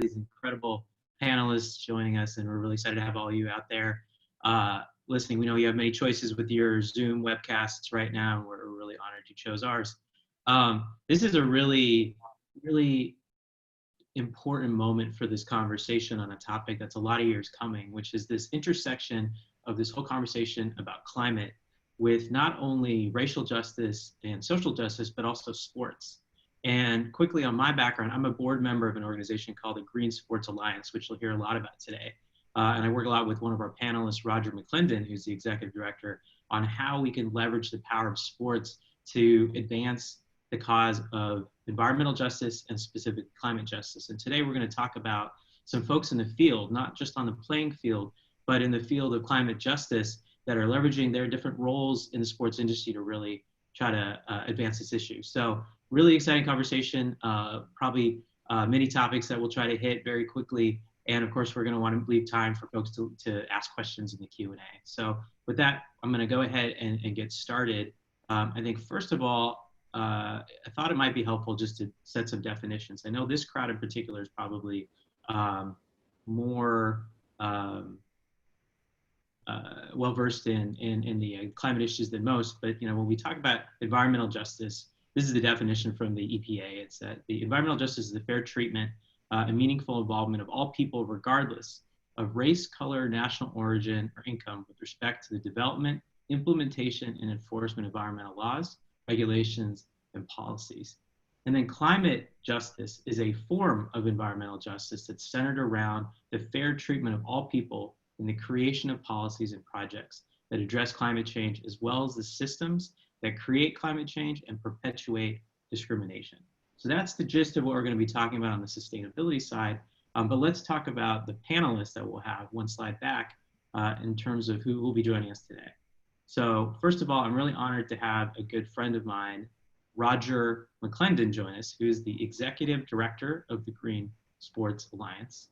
these incredible panelists joining us, and we're really excited to have all of you out there listening. We know you have many choices with your Zoom webcasts right now, and we're really honored you chose ours. This is a really, really important moment for this conversation on a topic that's a lot of years coming, which is this intersection of this whole conversation about climate with not only racial justice and social justice, but also sports. And quickly on my background, I'm a board member of an organization called the Green Sports Alliance, which you'll hear a lot about today. And I work a lot with one of our panelists, Roger McClendon, who's the executive director, on how we can leverage the power of sports to advance the cause of environmental justice and specific climate justice. And today we're going to talk about some folks in the field, not just on the playing field, but in the field of climate justice that are leveraging their different roles in the sports industry to really try to advance this issue. So really exciting conversation, probably many topics that we'll try to hit very quickly. And of course, we're going to want to leave time for folks to ask questions in the Q&A. So with that, I'm going to go ahead and get started. I think first of all, I thought it might be helpful just to set some definitions. I know this crowd in particular is probably more well-versed in the climate issues than most, but when we talk about environmental justice, this is the definition from the EPA. It's that the environmental justice is the fair treatment and meaningful involvement of all people regardless of race, color, national origin, or income with respect to the development, implementation, and enforcement of environmental laws, regulations, and policies. And then climate justice is a form of environmental justice that's centered around the fair treatment of all people in the creation of policies and projects that address climate change, as well as the systems that create climate change and perpetuate discrimination. So that's the gist of what we're going to be talking about on the sustainability side. But let's talk about the panelists that we'll have one slide back in terms of who will be joining us today. So first of all, I'm really honored to have a good friend of mine, Roger McClendon, join us, who is the executive director of the Green Sports Alliance,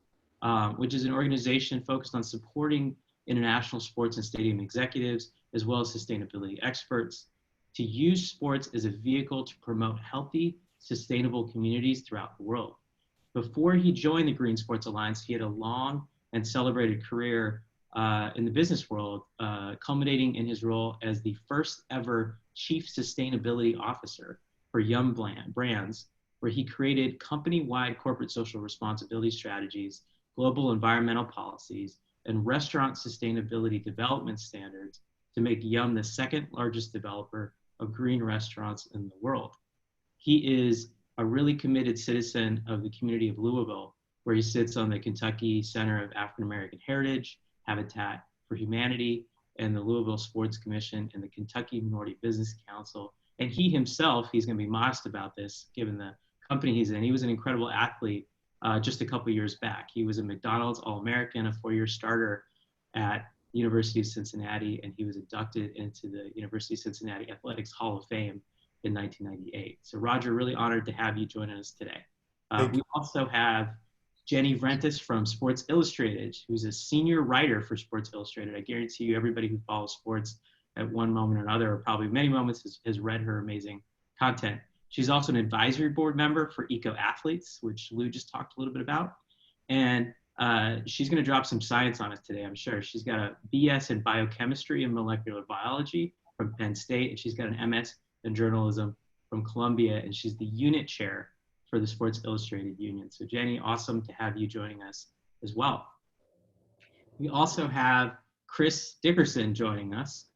which is an organization focused on supporting international sports and stadium executives, as well as sustainability experts, to use sports as a vehicle to promote healthy, sustainable communities throughout the world. Before he joined the Green Sports Alliance, he had a long and celebrated career in the business world, culminating in his role as the first ever Chief Sustainability Officer for Yum Brands, where he created company-wide corporate social responsibility strategies, global environmental policies, and restaurant sustainability development standards to make Yum the second largest developer of green restaurants in the world. He is a really committed citizen of the community of Louisville, where he sits on the Kentucky Center of African American Heritage, Habitat for Humanity, and the Louisville Sports Commission, and the Kentucky Minority Business Council. And he himself, he's going to be modest about this, given the company he's in. He was an incredible athlete just a couple years back. He was a McDonald's All-American, a four-year starter at the University of Cincinnati, and he was inducted into the University of Cincinnati Athletics Hall of Fame in 1998. So Roger, really honored to have you join us today. We also have Jenny Vrentas from Sports Illustrated, who's a senior writer for Sports Illustrated. I guarantee you everybody who follows sports at one moment or another, or probably many moments, has read her amazing content. She's also an advisory board member for Eco Athletes, which Lou just talked a little bit about. And she's going to drop some science on us today, I'm sure. She's got a BS in biochemistry and molecular biology from Penn State, and she's got an MS in journalism from Columbia, and she's the unit chair for the Sports Illustrated Union. So Jenny, awesome to have you joining us as well. We also have Chris Dickerson joining us.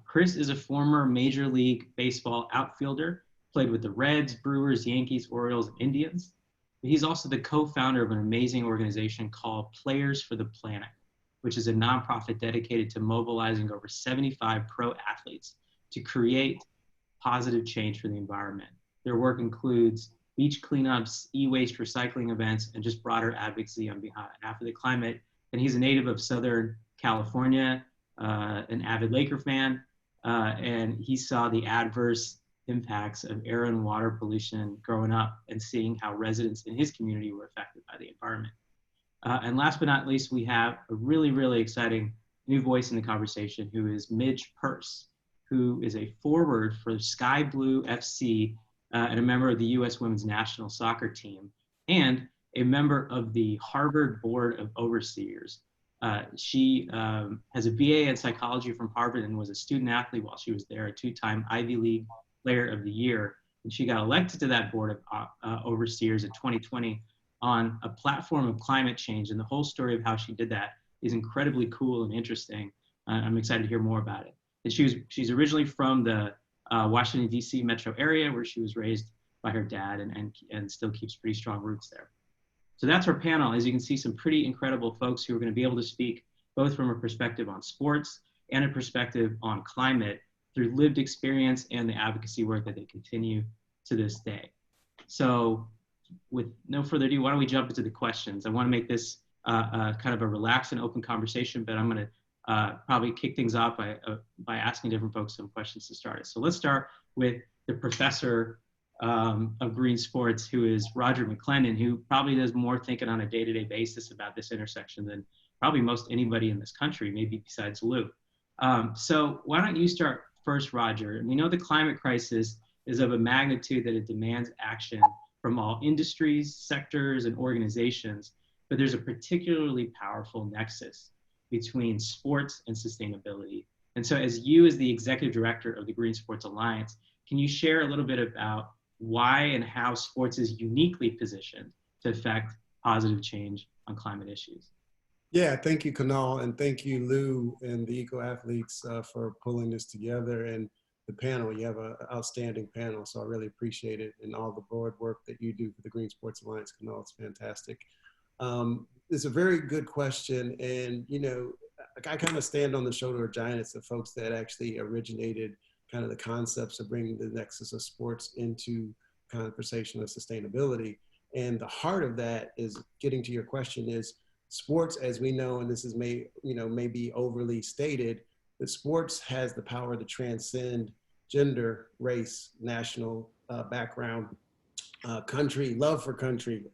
Chris is a former Major League Baseball outfielder, played with the Reds, Brewers, Yankees, Orioles, and Indians. He's also the co-founder of an amazing organization called Players for the Planet, which is a nonprofit dedicated to mobilizing over 75 pro athletes to create positive change for the environment. Their work includes beach cleanups, e-waste recycling events, and just broader advocacy on behalf of the climate. And he's a native of Southern California, an avid Laker fan, and he saw the adverse impacts of air and water pollution growing up and seeing how residents in his community were affected by the environment. And last but not least, we have a really, really exciting new voice in the conversation, who is Midge Purse, who is a forward for Sky Blue FC and a member of the U.S. Women's National Soccer Team, and a member of the Harvard Board of Overseers. She has a BA in psychology from Harvard and was a student athlete while she was there, a two-time Ivy League Player of the Year. And she got elected to that Board of Overseers in 2020 on a platform of climate change. And the whole story of how she did that is incredibly cool and interesting. I'm excited to hear more about it. And she's originally from the Washington, D.C. metro area, where she was raised by her dad and still keeps pretty strong roots there. So that's our panel. As you can see, some pretty incredible folks who are going to be able to speak both from a perspective on sports and a perspective on climate through lived experience and the advocacy work that they continue to this day. So with no further ado, why don't we jump into the questions? I want to make this kind of a relaxed and open conversation, but I'm going to probably kick things off by asking different folks some questions to start it. So let's start with the professor of green sports, who is Roger McClendon, who probably does more thinking on a day-to-day basis about this intersection than probably most anybody in this country, maybe besides Lou. So why don't you start first, Roger? And we know the climate crisis is of a magnitude that it demands action from all industries, sectors, and organizations, but there's a particularly powerful nexus between sports and sustainability. And so as you, as the executive director of the Green Sports Alliance, can you share a little bit about why and how sports is uniquely positioned to affect positive change on climate issues? Yeah, thank you, Kunal, and thank you, Lou, and the Eco Athletes for pulling this together, and the panel. You have an outstanding panel, so I really appreciate it, and all the broad work that you do for the Green Sports Alliance, Kunal. It's fantastic. It's a very good question, and you know, I kind of stand on the shoulder of giants, the folks that actually originated kind of the concepts of bringing the nexus of sports into conversation of sustainability. And the heart of that is, getting to your question, is sports, as we know, and this is may be overly stated, that sports has the power to transcend gender, race, national background, country, love for country,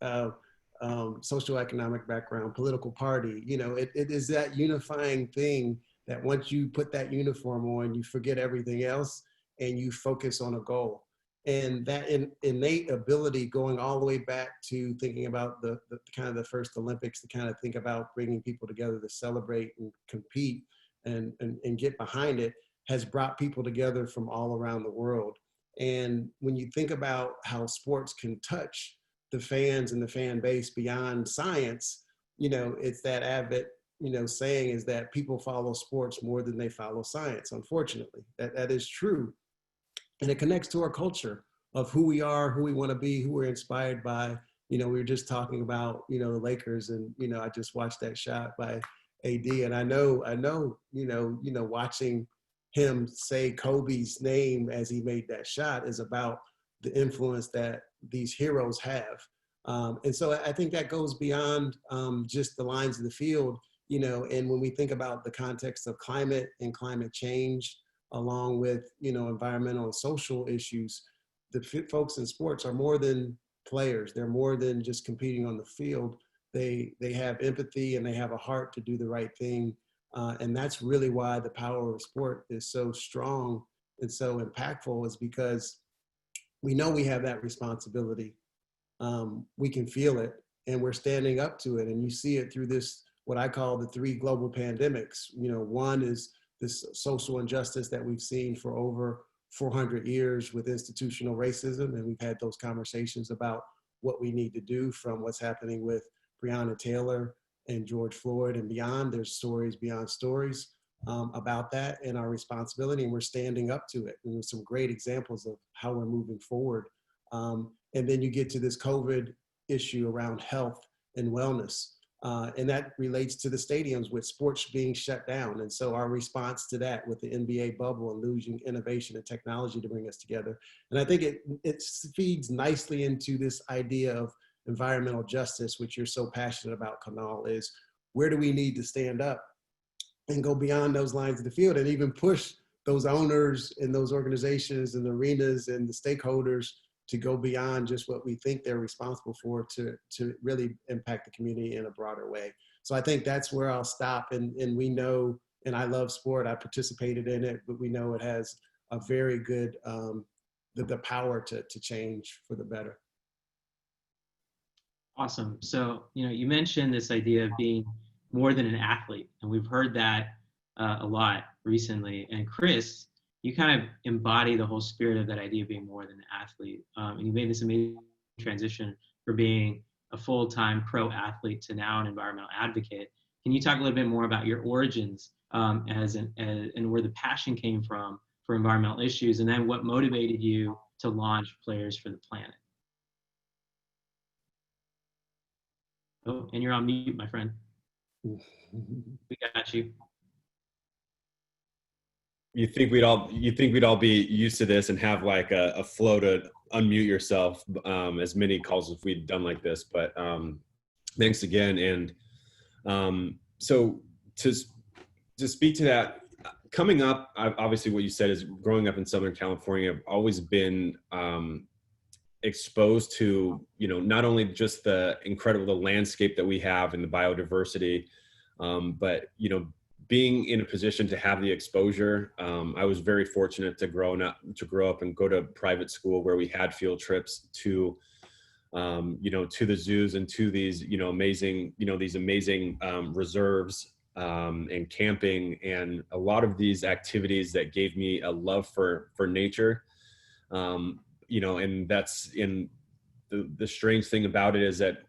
socioeconomic background, political party. You know, it is that unifying thing that once you put that uniform on, you forget everything else and you focus on a goal. And that innate ability, going all the way back to thinking about the kind of the first Olympics, to kind of think about bringing people together to celebrate and compete and get behind it, has brought people together from all around the world. And when you think about how sports can touch the fans and the fan base beyond science, you know, it's that avid, you know, saying is that people follow sports more than they follow science. Unfortunately, that is true. And it connects to our culture of who we are, who we want to be, who we're inspired by. You know, we were just talking about, you know, the Lakers, and, you know, I just watched that shot by AD, and I know, watching him say Kobe's name as he made that shot is about the influence that these heroes have. And so I think that goes beyond just the lines of the field, you know, and when we think about the context of climate and climate change, along with, you know, environmental and social issues, the folks in sports are more than players. They're more than just competing on the field. They have empathy and they have a heart to do the right thing. And that's really why the power of sport is so strong and so impactful, is because we know we have that responsibility. We can feel it and we're standing up to it. And you see it through this, what I call the 3 global pandemics. You know, one is this social injustice that we've seen for over 400 years with institutional racism. And we've had those conversations about what we need to do, from what's happening with Breonna Taylor and George Floyd and beyond. There's stories beyond stories about that and our responsibility, and we're standing up to it. And there's some great examples of how we're moving forward. And then you get to this COVID issue around health and wellness. And that relates to the stadiums with sports being shut down. And so our response to that with the NBA bubble and losing innovation and technology to bring us together. And I think it feeds nicely into this idea of environmental justice, which you're so passionate about, Kunal, is where do we need to stand up and go beyond those lines of the field and even push those owners and those organizations and arenas and the stakeholders to go beyond just what we think they're responsible for, to really impact the community in a broader way. So I think that's where I'll stop. And we know, and I love sport, I participated in it, but we know it has a very good, the power to change for the better. Awesome. So, you mentioned this idea of being more than an athlete, and we've heard that a lot recently. And Chris, you kind of embody the whole spirit of that idea of being more than an athlete. And you made this amazing transition for being a full-time pro athlete to now an environmental advocate. Can you talk a little bit more about your origins and where the passion came from for environmental issues, and then what motivated you to launch Players for the Planet? Oh, and you're on mute, my friend. We got you. You think we'd all be used to this and have like a flow to unmute yourself, as many calls if we'd done like this, but thanks again. And so to speak to that, coming up, obviously what you said is growing up in Southern California, I've always been exposed to, not only just the landscape that we have and the biodiversity, but, being in a position to have the exposure. I was very fortunate to grow up and go to private school where we had field trips to, to the zoos and to these, amazing, reserves, and camping, and a lot of these activities that gave me a love for nature. And that's in the strange thing about it is that,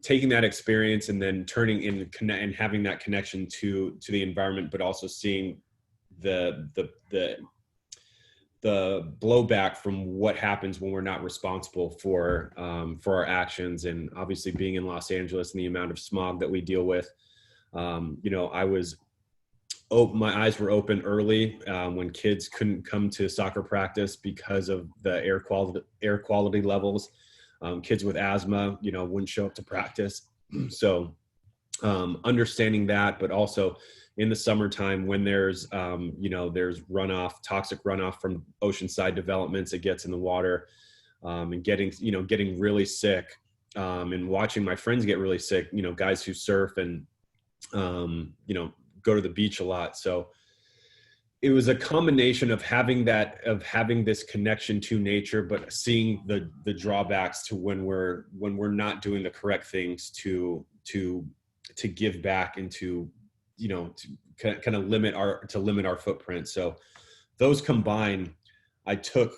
taking that experience and then turning in and having that connection to the environment, but also seeing the blowback from what happens when we're not responsible for our actions. And obviously being in Los Angeles and the amount of smog that we deal with, my eyes were open early when kids couldn't come to soccer practice because of the air quality levels. Kids with asthma, wouldn't show up to practice. So understanding that, but also in the summertime when there's, there's toxic runoff from oceanside developments that gets in the water, and getting really sick, and watching my friends get really sick, guys who surf and, go to the beach a lot. So it was a combination of having this connection to nature, but seeing the drawbacks to when we're not doing the correct things to give back and to kind of limit our footprint. So those combined, I took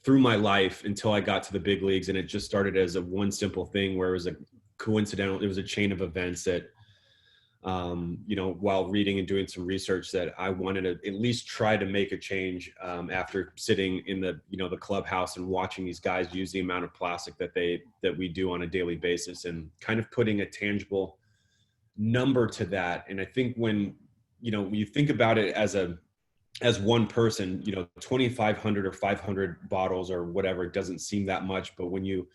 through my life until I got to the big leagues, and it just started as one simple thing where it was a chain of events that, while reading and doing some research, that I wanted to at least try to make a change, after sitting in the clubhouse and watching these guys use the amount of plastic that we do on a daily basis, and kind of putting a tangible number to that. And I think when you think about it as one person, 2,500 or 500 bottles or whatever, it doesn't seem that much, but when you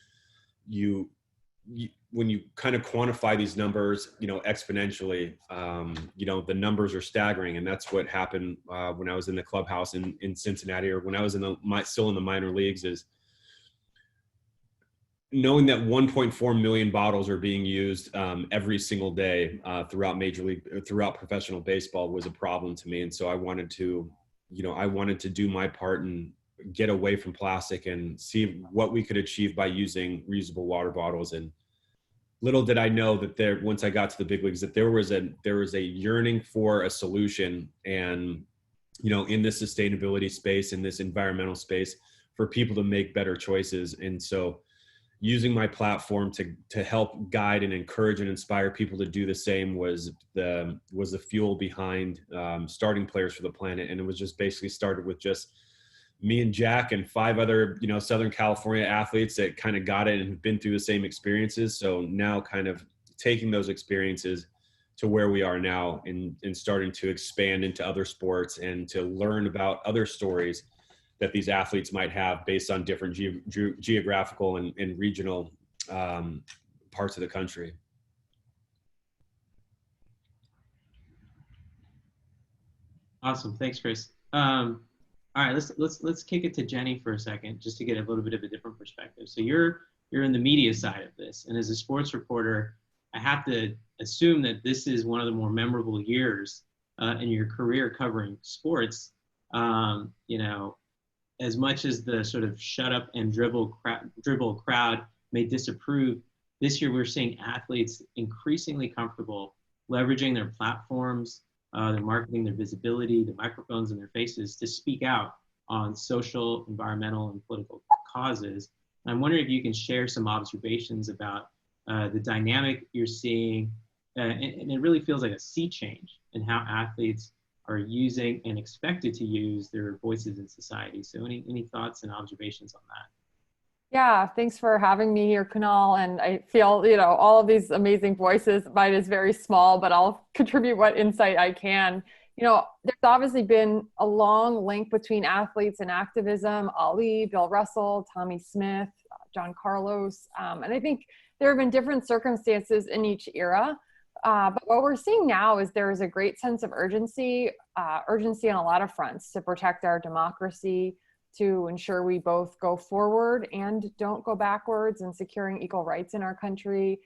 kind of quantify these numbers, exponentially, the numbers are staggering. And that's what happened when I was in the clubhouse in Cincinnati, or when I was still in the minor leagues, is knowing that 1.4 million bottles are being used every single day throughout professional baseball was a problem to me. And so I wanted to do my part and get away from plastic and see what we could achieve by using reusable water bottles. And little did I know that once I got to the big leagues, that there was a yearning for a solution, and in this sustainability space, in this environmental space, for people to make better choices. And so using my platform to help guide and encourage and inspire people to do the same was the fuel behind starting Players for the Planet. And it was just basically started with just me and Jack and 5 other, Southern California athletes that kind of got it and have been through the same experiences. So now kind of taking those experiences to where we are now, and starting to expand into other sports and to learn about other stories that these athletes might have based on different geographical and regional parts of the country. Awesome. Thanks, Chris. All right, let's kick it to Jenny for a second, just to get a little bit of a different perspective. So you're in the media side of this, and as a sports reporter, I have to assume that this is one of the more memorable years in your career covering sports. as much as the sort of shut up and dribble crowd may disapprove, this year we're seeing athletes increasingly comfortable leveraging their platforms, their marketing, their visibility, the microphones in their faces to speak out on social, environmental, and political causes. And I'm wondering if you can share some observations about the dynamic you're seeing, and it really feels like a sea change in how athletes are using and expected to use their voices in society. So any thoughts and observations on that? Yeah, thanks for having me here, Kunal. And I feel, all of these amazing voices. Mine is very small, but I'll contribute what insight I can. There's obviously been a long link between athletes and activism. Ali, Bill Russell, Tommy Smith, John Carlos. And I think there have been different circumstances in each era. But what we're seeing now is there is a great sense of urgency on a lot of fronts to protect our democracy, to ensure we both go forward and don't go backwards in securing equal rights in our country,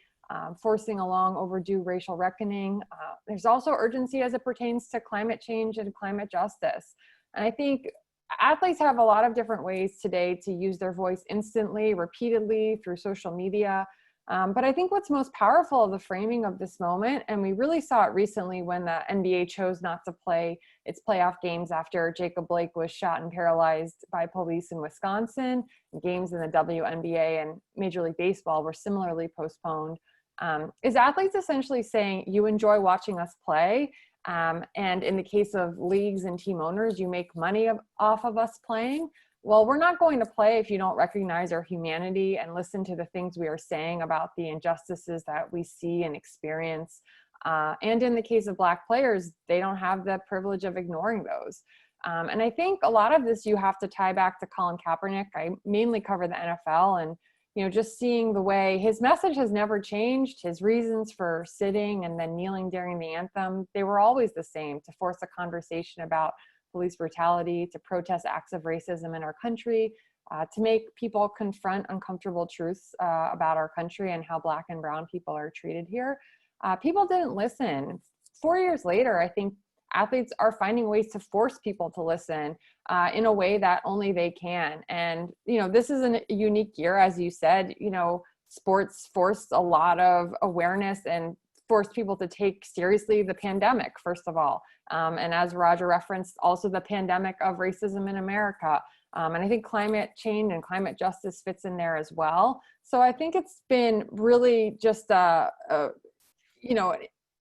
forcing a long overdue racial reckoning. There's also urgency as it pertains to climate change and climate justice. And I think athletes have a lot of different ways today to use their voice instantly, repeatedly through social media. But I think what's most powerful of the framing of this moment, and we really saw it recently when the NBA chose not to play its playoff games after Jacob Blake was shot and paralyzed by police in Wisconsin, and games in the WNBA and Major League Baseball were similarly postponed, is athletes essentially saying, you enjoy watching us play, and in the case of leagues and team owners, you make money off of us playing. Well, we're not going to play if you don't recognize our humanity and listen to the things we are saying about the injustices that we see and experience. And in the case of Black players, they don't have the privilege of ignoring those. And I think a lot of this you have to tie back to Colin Kaepernick. I mainly cover the NFL, and just seeing the way his message has never changed, his reasons for sitting and then kneeling during the anthem, they were always the same: to force a conversation about police brutality, to protest acts of racism in our country, to make people confront uncomfortable truths about our country and how Black and brown people are treated here. People didn't listen. 4 years later, I think athletes are finding ways to force people to listen in a way that only they can. And, this is a unique year, as you said. Sports forced a lot of awareness and forced people to take seriously the pandemic, first of all. And as Roger referenced, also the pandemic of racism in America. And I think climate change and climate justice fits in there as well. So I think it's been really just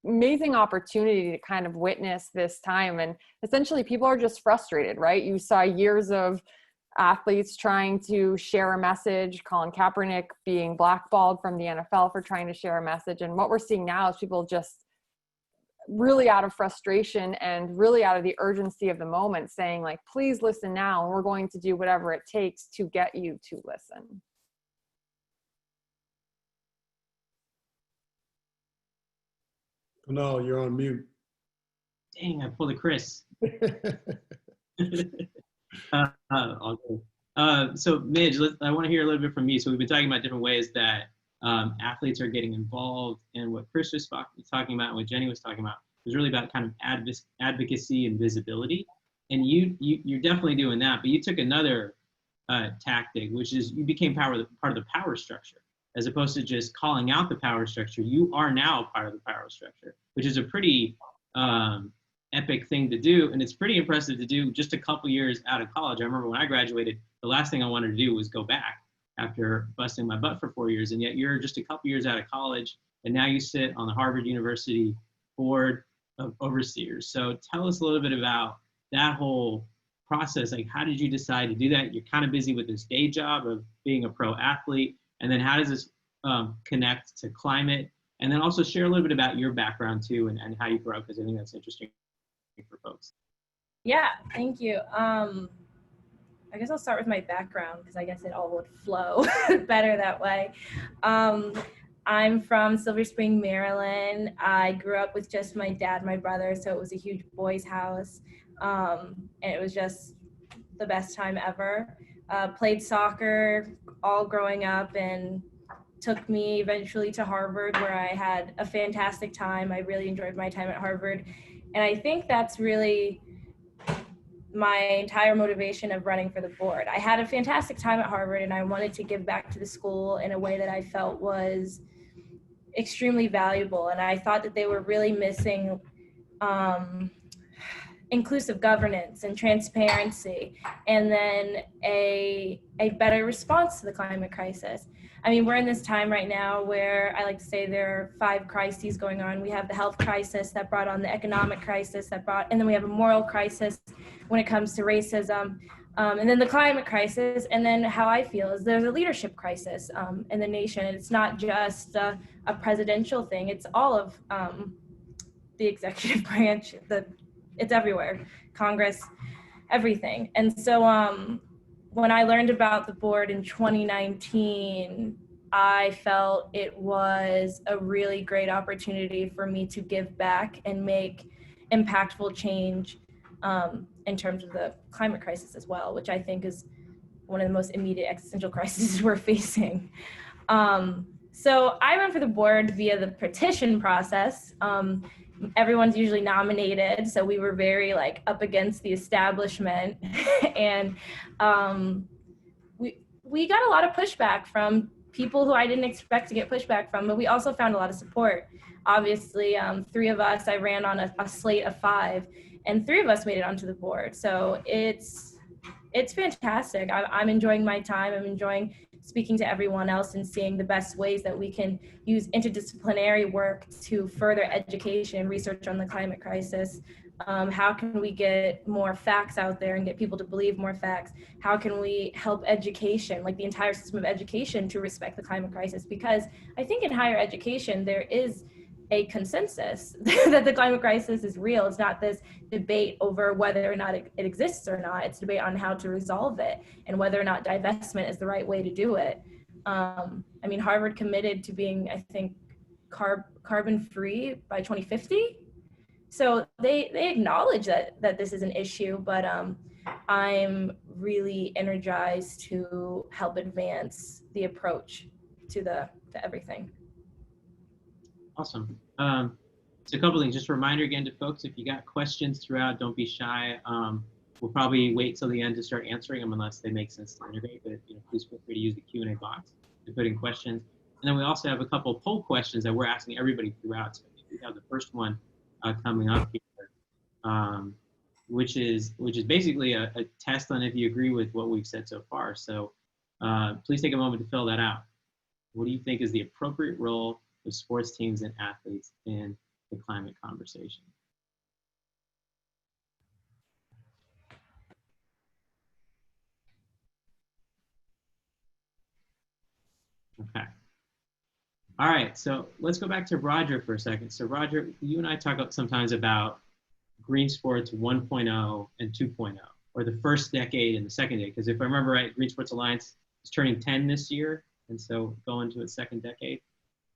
amazing opportunity to kind of witness this time. And essentially people are just frustrated, right? You saw years of athletes trying to share a message, Colin Kaepernick being blackballed from the NFL for trying to share a message. And what we're seeing now is people just really out of frustration and really out of the urgency of the moment saying, like, please listen now, and we're going to do whatever it takes to get you to listen. No, you're on mute. Dang, I pulled a Chris. So Midge, I want to hear a little bit from you. So we've been talking about different ways that athletes are getting involved, and what Chris was talking about and what Jenny was talking about was really about kind of advocacy and visibility. And you're definitely doing that, but you took another tactic, which is you became part of the power structure. As opposed to just calling out the power structure, you are now part of the power structure, which is a pretty epic thing to do. And it's pretty impressive to do just a couple years out of college. I remember when I graduated, the last thing I wanted to do was go back after busting my butt for 4 years. And yet you're just a couple years out of college, and now you sit on the Harvard University Board of Overseers. So tell us a little bit about that whole process. Like, how did you decide to do that? You're kind of busy with this day job of being a pro athlete. And then how does this connect to climate? And then also share a little bit about your background too, and how you grew up, because I think that's interesting for folks. Yeah, thank you. I guess I'll start with my background, because I guess it all would flow better that way. I'm from Silver Spring, Maryland. I grew up with just my dad, my brother, so it was a huge boys' house. And it was just the best time ever. Played soccer all growing up, and took me eventually to Harvard, where I had a fantastic time. I really enjoyed my time at Harvard. And I think that's really my entire motivation of running for the board. I had a fantastic time at Harvard, and I wanted to give back to the school in a way that I felt was extremely valuable. And I thought that they were really missing inclusive governance and transparency, and then a better response to the climate crisis. I mean, we're in this time right now where I like to say there are 5 crises going on. We have the health crisis that brought on the economic crisis and then we have a moral crisis when it comes to racism. And then the climate crisis, and then how I feel is there's a leadership crisis in the nation. And it's not just a presidential thing, it's all of the executive branch, it's everywhere, Congress, everything. And so when I learned about the board in 2019, I felt it was a really great opportunity for me to give back and make impactful change in terms of the climate crisis as well, which I think is one of the most immediate existential crises we're facing. So I ran for the board via the petition process. Everyone's usually nominated, so we were very like up against the establishment, and we got a lot of pushback from people who I didn't expect to get pushback from, but we also found a lot of support. Obviously, 3 of us, I ran on a slate of 5, and 3 of us made it onto the board. So it's fantastic. I'm enjoying my time. I'm enjoying speaking to everyone else and seeing the best ways that we can use interdisciplinary work to further education and research on the climate crisis. How can we get more facts out there and get people to believe more facts? How can we help education, like the entire system of education, to respect the climate crisis? Because I think in higher education, there is a consensus that the climate crisis is real. It's not this debate over whether or not it exists or not. It's a debate on how to resolve it and whether or not divestment is the right way to do it. I mean, Harvard committed to being, I think, carbon free by 2050. So they acknowledge that this is an issue, but I'm really energized to help advance the approach to everything. Awesome. So a couple things, just a reminder again to folks, if you got questions throughout, don't be shy. We'll probably wait till the end to start answering them unless they make sense to integrate, but please feel free to use the Q&A box to put in questions. And then we also have a couple poll questions that we're asking everybody throughout. So we have the first one coming up here, which is basically a test on if you agree with what we've said so far. So please take a moment to fill that out. What do you think is the appropriate role of sports teams and athletes in the climate conversation? Okay. All right, so let's go back to Roger for a second. So Roger, you and I talk sometimes about green sports 1.0 and 2.0, or the first decade and the second decade, because if I remember right, Green Sports Alliance is turning 10 this year, and so going to its second decade.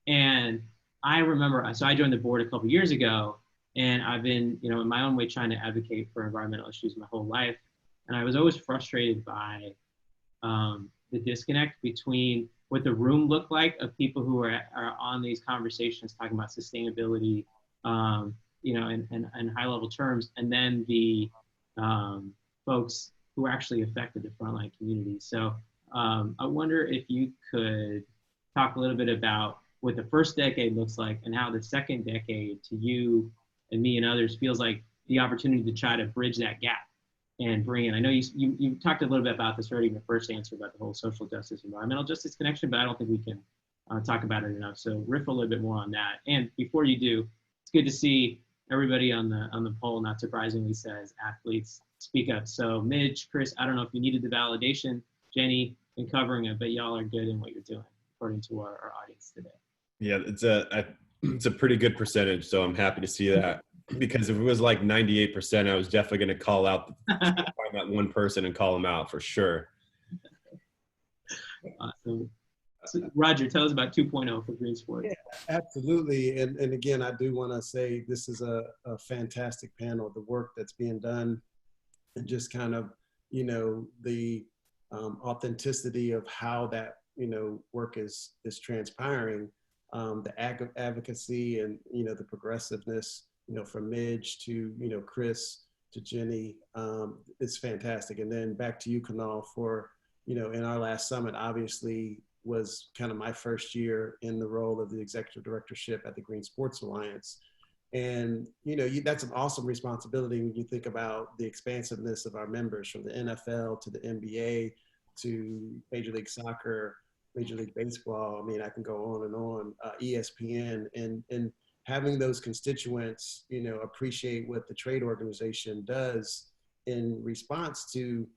And I remember, so I joined the board a couple years ago, and I've been, in my own way trying to advocate for environmental issues my whole life. And I was always frustrated by the disconnect between what the room looked like of people who are on these conversations talking about sustainability, in high level terms, and then the folks who are actually affected, the frontline communities. So I wonder if you could talk a little bit about what the first decade looks like and how the second decade to you and me and others feels like the opportunity to try to bridge that gap and bring in. I know you talked a little bit about this already in the first answer about the whole social justice, environmental justice connection, but I don't think we can talk about it enough. So riff a little bit more on that. And before you do, it's good to see everybody on the poll, not surprisingly, says athletes speak up. So Midge, Chris, I don't know if you needed the validation. Jenny, been covering it, but y'all are good in what you're doing, according to our audience today. Yeah, it's a pretty good percentage, so I'm happy to see that. Because if it was like 98%, I was definitely going to call out find that one person and call them out for sure. Awesome. So Roger, tell us about 2.0 for green sports. Yeah, absolutely. And again, I do want to say this is a fantastic panel, the work that's being done, and just kind of, the authenticity of how that, work is transpiring, the advocacy and, the progressiveness, from Midge to, Chris to Jenny. It's fantastic. And then back to you, Kunal, for, in our last summit, obviously was kind of my first year in the role of the executive directorship at the Green Sports Alliance. And, that's an awesome responsibility when you think about the expansiveness of our members, from the NFL to the NBA to Major League Soccer, Major League Baseball. I mean, I can go on and on, ESPN, and having those constituents, appreciate what the trade organization does in response to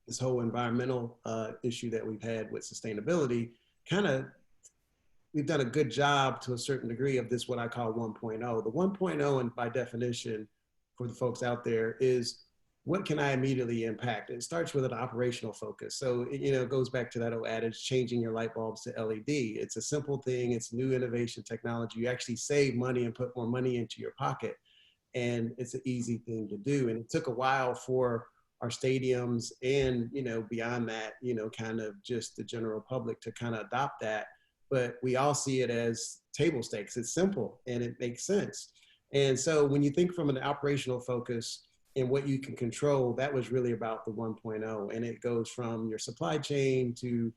this whole environmental issue that we've had with sustainability. We've done a good job to a certain degree of this, what I call 1.0. The 1.0, and by definition for the folks out there, is what can I immediately impact? It starts with an operational focus. So, it goes back to that old adage, changing your light bulbs to LED. It's a simple thing. It's new innovation technology. You actually save money and put more money into your pocket. And it's an easy thing to do. And it took a while for our stadiums and, beyond that, kind of just the general public to kind of adopt that. But we all see it as table stakes. It's simple and it makes sense. And so when you think from an operational focus and what you can control, that was really about the 1.0. And it goes from your supply chain to,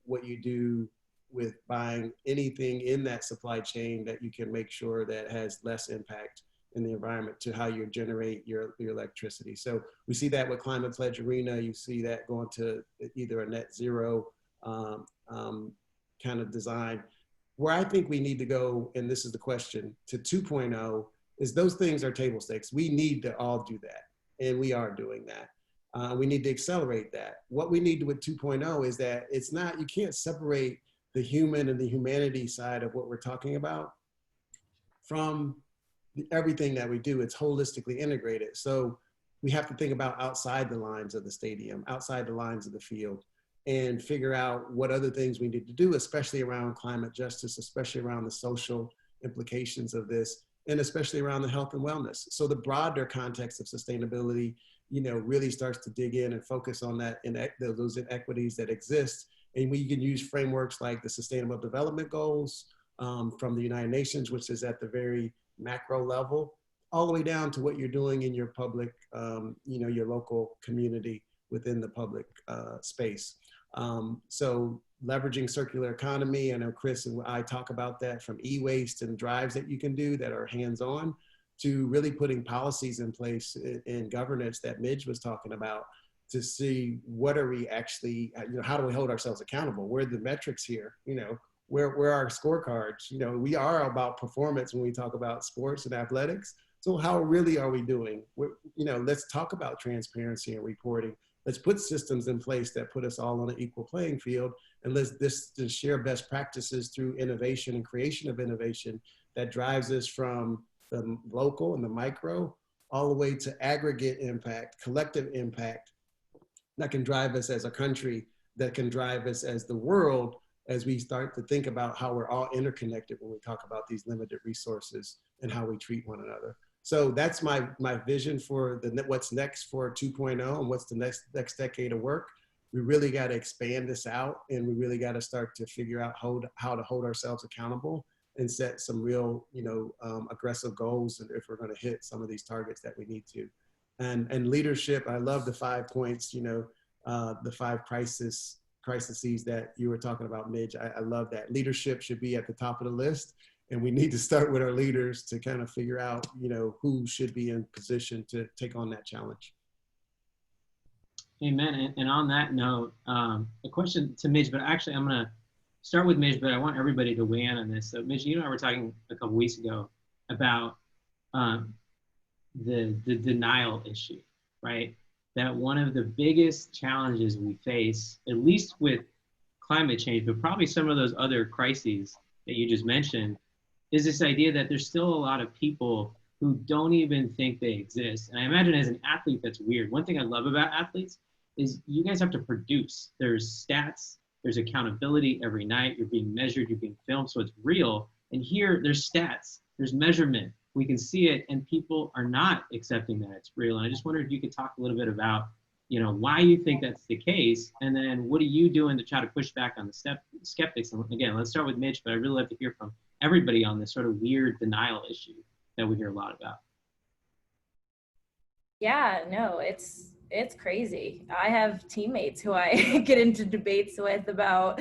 what you do with buying anything in that supply chain that you can make sure that has less impact in the environment, to how you generate your electricity. So we see that with Climate Pledge Arena. You see that going to either a net zero kind of design. Where I think we need to go, and this is the question, to 2.0, is those things are table stakes. We need to all do that, and we are doing that. We need to accelerate that. What we need with 2.0 is that it's not, you can't separate the human and the humanity side of what we're talking about from everything that we do. It's holistically integrated. So we have to think about outside the lines of the stadium, outside the lines of the field, and figure out what other things we need to do, especially around climate justice, especially around the social implications of this, and especially around the health and wellness. So the broader context of sustainability, really starts to dig in and focus on that, those inequities that exist. And we can use frameworks like the Sustainable Development Goals from the United Nations, which is at the very macro level, all the way down to what you're doing in your public, your local community within the public space. So leveraging circular economy, I know Chris and I talk about that, from e-waste and drives that you can do that are hands-on, to really putting policies in place in governance that Midge was talking about, to see what are we actually, how do we hold ourselves accountable? Where are the metrics here? Where are our scorecards? We are about performance when we talk about sports and athletics. So how really are we doing? Let's talk about transparency and reporting. Let's put systems in place that put us all on an equal playing field, and let's share best practices through innovation and creation of innovation that drives us from the local and the micro all the way to aggregate impact, collective impact that can drive us as a country, that can drive us as the world, as we start to think about how we're all interconnected when we talk about these limited resources and how we treat one another. So that's my vision for what's next for 2.0 and what's the next decade of work. We really got to expand this out, and we really got to start to figure out how to hold ourselves accountable and set some real, aggressive goals, and if we're going to hit some of these targets that we need to. And leadership, I love the 5 points, the 5 crises that you were talking about, Midge. I love that. Leadership should be at the top of the list. And we need to start with our leaders to kind of figure out, who should be in position to take on that challenge. Amen. And on that note, a question to Midge, but actually I'm going to start with Midge, but I want everybody to weigh in on this. So Midge, you and I were talking a couple weeks ago about the denial issue, right? That one of the biggest challenges we face, at least with climate change, but probably some of those other crises that you just mentioned, is this idea that there's still a lot of people who don't even think they exist. And I imagine as an athlete, that's weird. One thing I love about athletes is you guys have to produce. There's stats, there's accountability every night, you're being measured, you're being filmed, so it's real. And here, there's stats, there's measurement, we can see it, and people are not accepting that it's real. And I just wondered if you could talk a little bit about, why you think that's the case, and then what are you doing to try to push back on the skeptics? And again, let's start with Mitch, but I'd really love to hear from everybody on this sort of weird denial issue that we hear a lot about. Yeah, no, it's crazy. I have teammates who I get into debates with about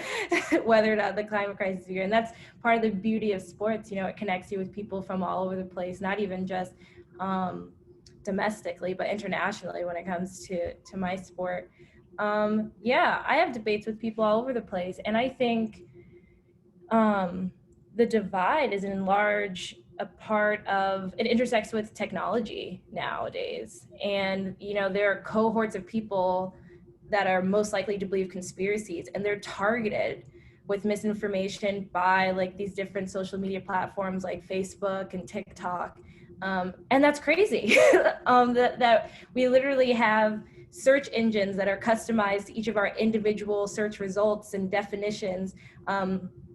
whether or not the climate crisis is here. And that's part of the beauty of sports. You know, it connects you with people from all over the place, not even just domestically, but internationally when it comes to my sport. Yeah, I have debates with people all over the place. And I think the divide is in large a part of, it intersects with technology nowadays. And, you know, there are cohorts of people that are most likely to believe conspiracies, and they're targeted with misinformation by like these different social media platforms like Facebook and TikTok. And that's crazy. That we literally have search engines that are customized to each of our individual search results and definitions.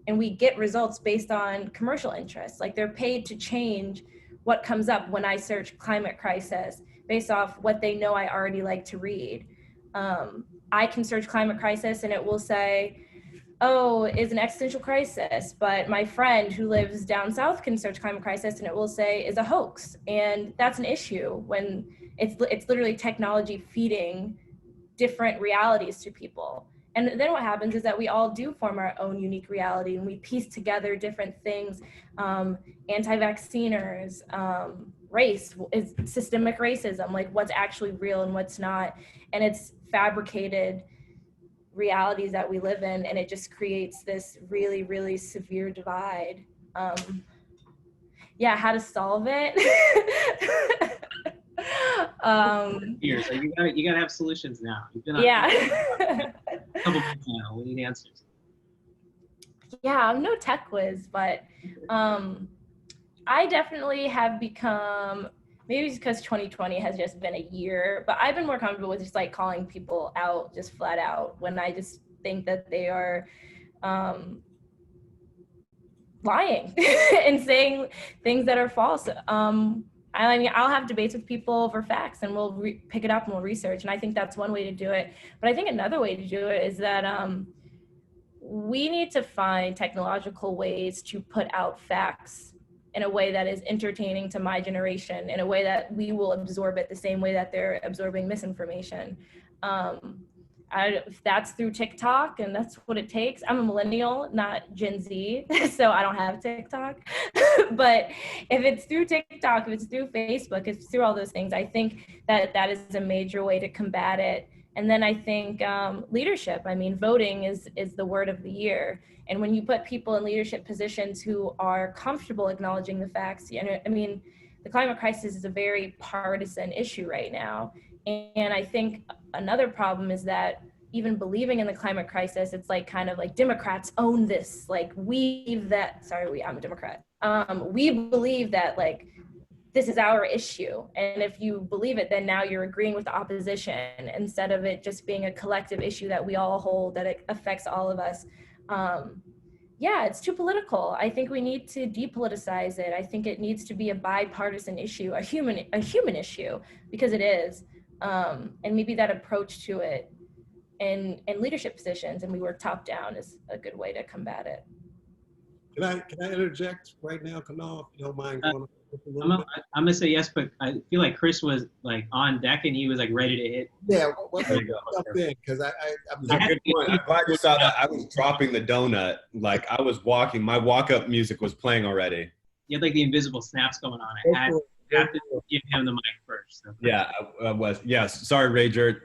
And we get results based on commercial interests. Like they're paid to change what comes up when I search climate crisis based off what they know I already like to read. I can search climate crisis and it will say, oh, is an existential crisis. But my friend who lives down south can search climate crisis and it will say is a hoax. And that's an issue when it's literally technology feeding different realities to people. And then what happens is that we all do form our own unique reality and we piece together different things, anti-vacciners, race, is systemic racism, like what's actually real and what's not. And it's fabricated realities that we live in, and it just creates this really, really severe divide. Yeah, how to solve it? Here, so you gotta have solutions now. You've been on Yeah. a couple months now. We need answers. Yeah, I'm no tech whiz, but I definitely have become, maybe it's because 2020 has just been a year, but I've been more comfortable with just like calling people out just flat out when I just think that they are lying and saying things that are false. I mean, I'll have debates with people over facts and we'll pick it up and we'll research. And I think that's one way to do it. But I think another way to do it is that we need to find technological ways to put out facts in a way that is entertaining to my generation, in a way that we will absorb it the same way that they're absorbing misinformation. If that's through TikTok and that's what it takes. I'm a millennial, not Gen Z, so I don't have TikTok. But if it's through TikTok, if it's through Facebook, if it's through all those things, I think that that is a major way to combat it. And then I think leadership, I mean, voting is the word of the year. And when you put people in leadership positions who are comfortable acknowledging the facts, you know, I mean, the climate crisis is a very partisan issue right now. And I think another problem is that even believing in the climate crisis, it's like kind of like Democrats own this. Like I'm a Democrat. We believe that like this is our issue. And if you believe it, then now you're agreeing with the opposition instead of it just being a collective issue that we all hold, that it affects all of us. Yeah, it's too political. I think we need to depoliticize it. I think it needs to be a bipartisan issue, a human issue, because it is. And maybe that approach to it in leadership positions, and we work top down, is a good way to combat it. Can I interject right now, Kunal, if you don't mind going I'm gonna say yes, but I feel like Chris was like on deck and he was like ready to hit. Yeah, There you go. because I'm Good point. I'm glad you saw that. I was dropping the donut. Like I was walking. My walk-up music was playing already. You had like the invisible snaps going on. I had to give him the mic first. So. Yeah, I was. Yes. Sorry,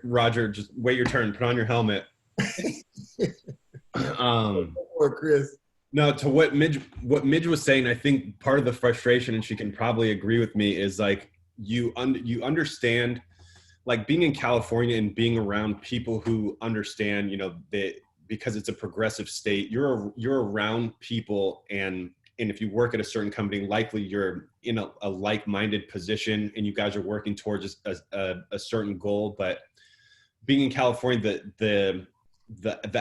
Roger. Just wait your turn. Put on your helmet. Or Chris. No, to what Midge was saying, I think part of the frustration, and she can probably agree with me, is like you understand, like being in California and being around people who understand, you know, that because it's a progressive state, you're around people, and if you work at a certain company, likely you're in a like-minded position and you guys are working towards a certain goal. But being in California, the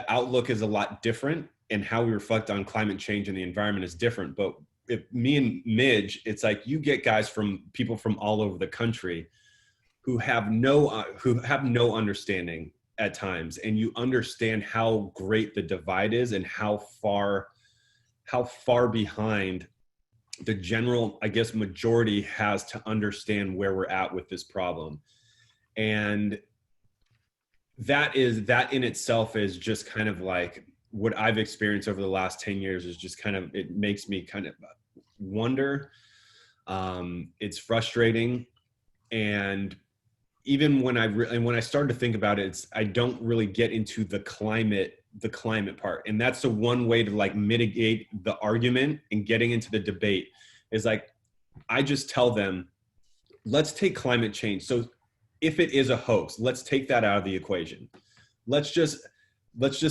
outlook is a lot different, and how we reflect on climate change and the environment is different. But if me and Midge, it's like you get guys from people from all over the country who have no understanding at times, and you understand how great the divide is and how far behind the general, I guess, majority has to understand where we're at with this problem. And that in itself is just kind of like what I've experienced over the last 10 years is just kind of, it makes me kind of wonder. It's frustrating. And even when I started to think about it, I don't really get into the climate part. And that's the one way to like mitigate the argument and getting into the debate is like, I just tell them, let's take climate change. So if it is a hoax, let's take that out of the equation. Let's just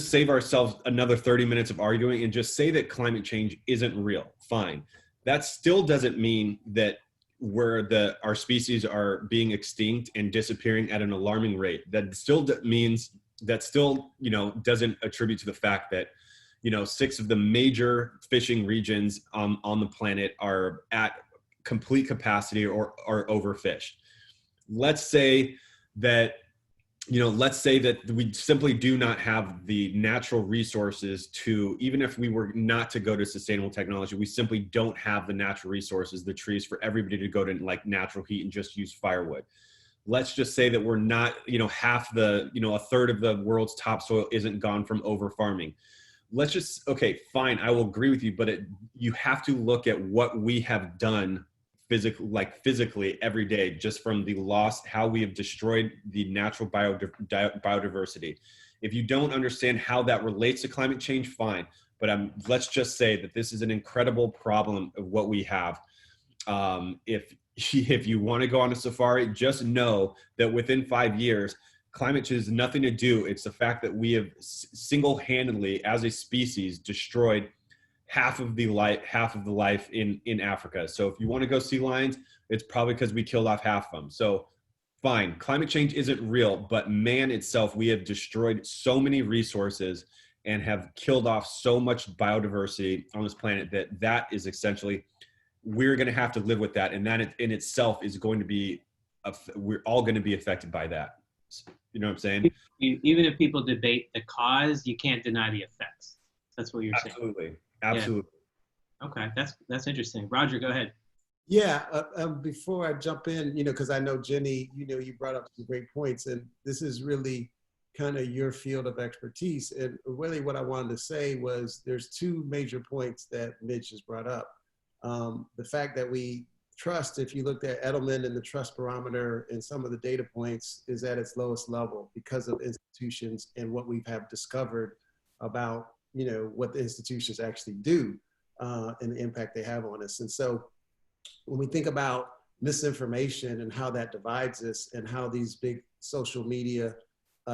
save ourselves another 30 minutes of arguing and just say that climate change isn't real. Fine. That still doesn't mean that our species are being extinct and disappearing at an alarming rate. That still means you know, doesn't attribute to the fact that, you know, 6 of the major fishing regions on the planet are at complete capacity or are overfished. Let's say that we simply do not have the natural resources to, even if we were not to go to sustainable technology, we simply don't have the natural resources, the trees for everybody to go to like natural heat and just use firewood. Let's just say that we're not, you know, a third of the world's topsoil isn't gone from over farming. Okay, fine, I will agree with you, but you have to look at what we have done physically every day, just from the loss, how we have destroyed the natural biodiversity. If you don't understand how that relates to climate change, fine. But let's just say that this is an incredible problem of what we have. If you want to go on a safari, just know that within 5 years, climate change has nothing to do. It's the fact that we have single-handedly, as a species, destroyed half of the life in Africa. So if you want to go see lions, it's probably because we killed off half of them. So fine, climate change isn't real, but man itself, we have destroyed so many resources and have killed off so much biodiversity on this planet that is essentially, we're going to have to live with that. And that in itself is going to be, we're all going to be affected by that. You know what I'm saying? Even if people debate the cause, you can't deny the effects. That's what you're saying. Absolutely. Yeah. Okay, that's interesting. Roger, go ahead. Yeah, before I jump in, you know, because I know Jenny, you know, you brought up some great points, and this is really kind of your field of expertise. And really what I wanted to say was there's 2 major points that Mitch has brought up. The fact that we trust, if you looked at Edelman and the trust barometer and some of the data points, is at its lowest level because of institutions and what we have discovered about, you know, what the institutions actually do and the impact they have on us. And so when we think about misinformation and how that divides us and how these big social media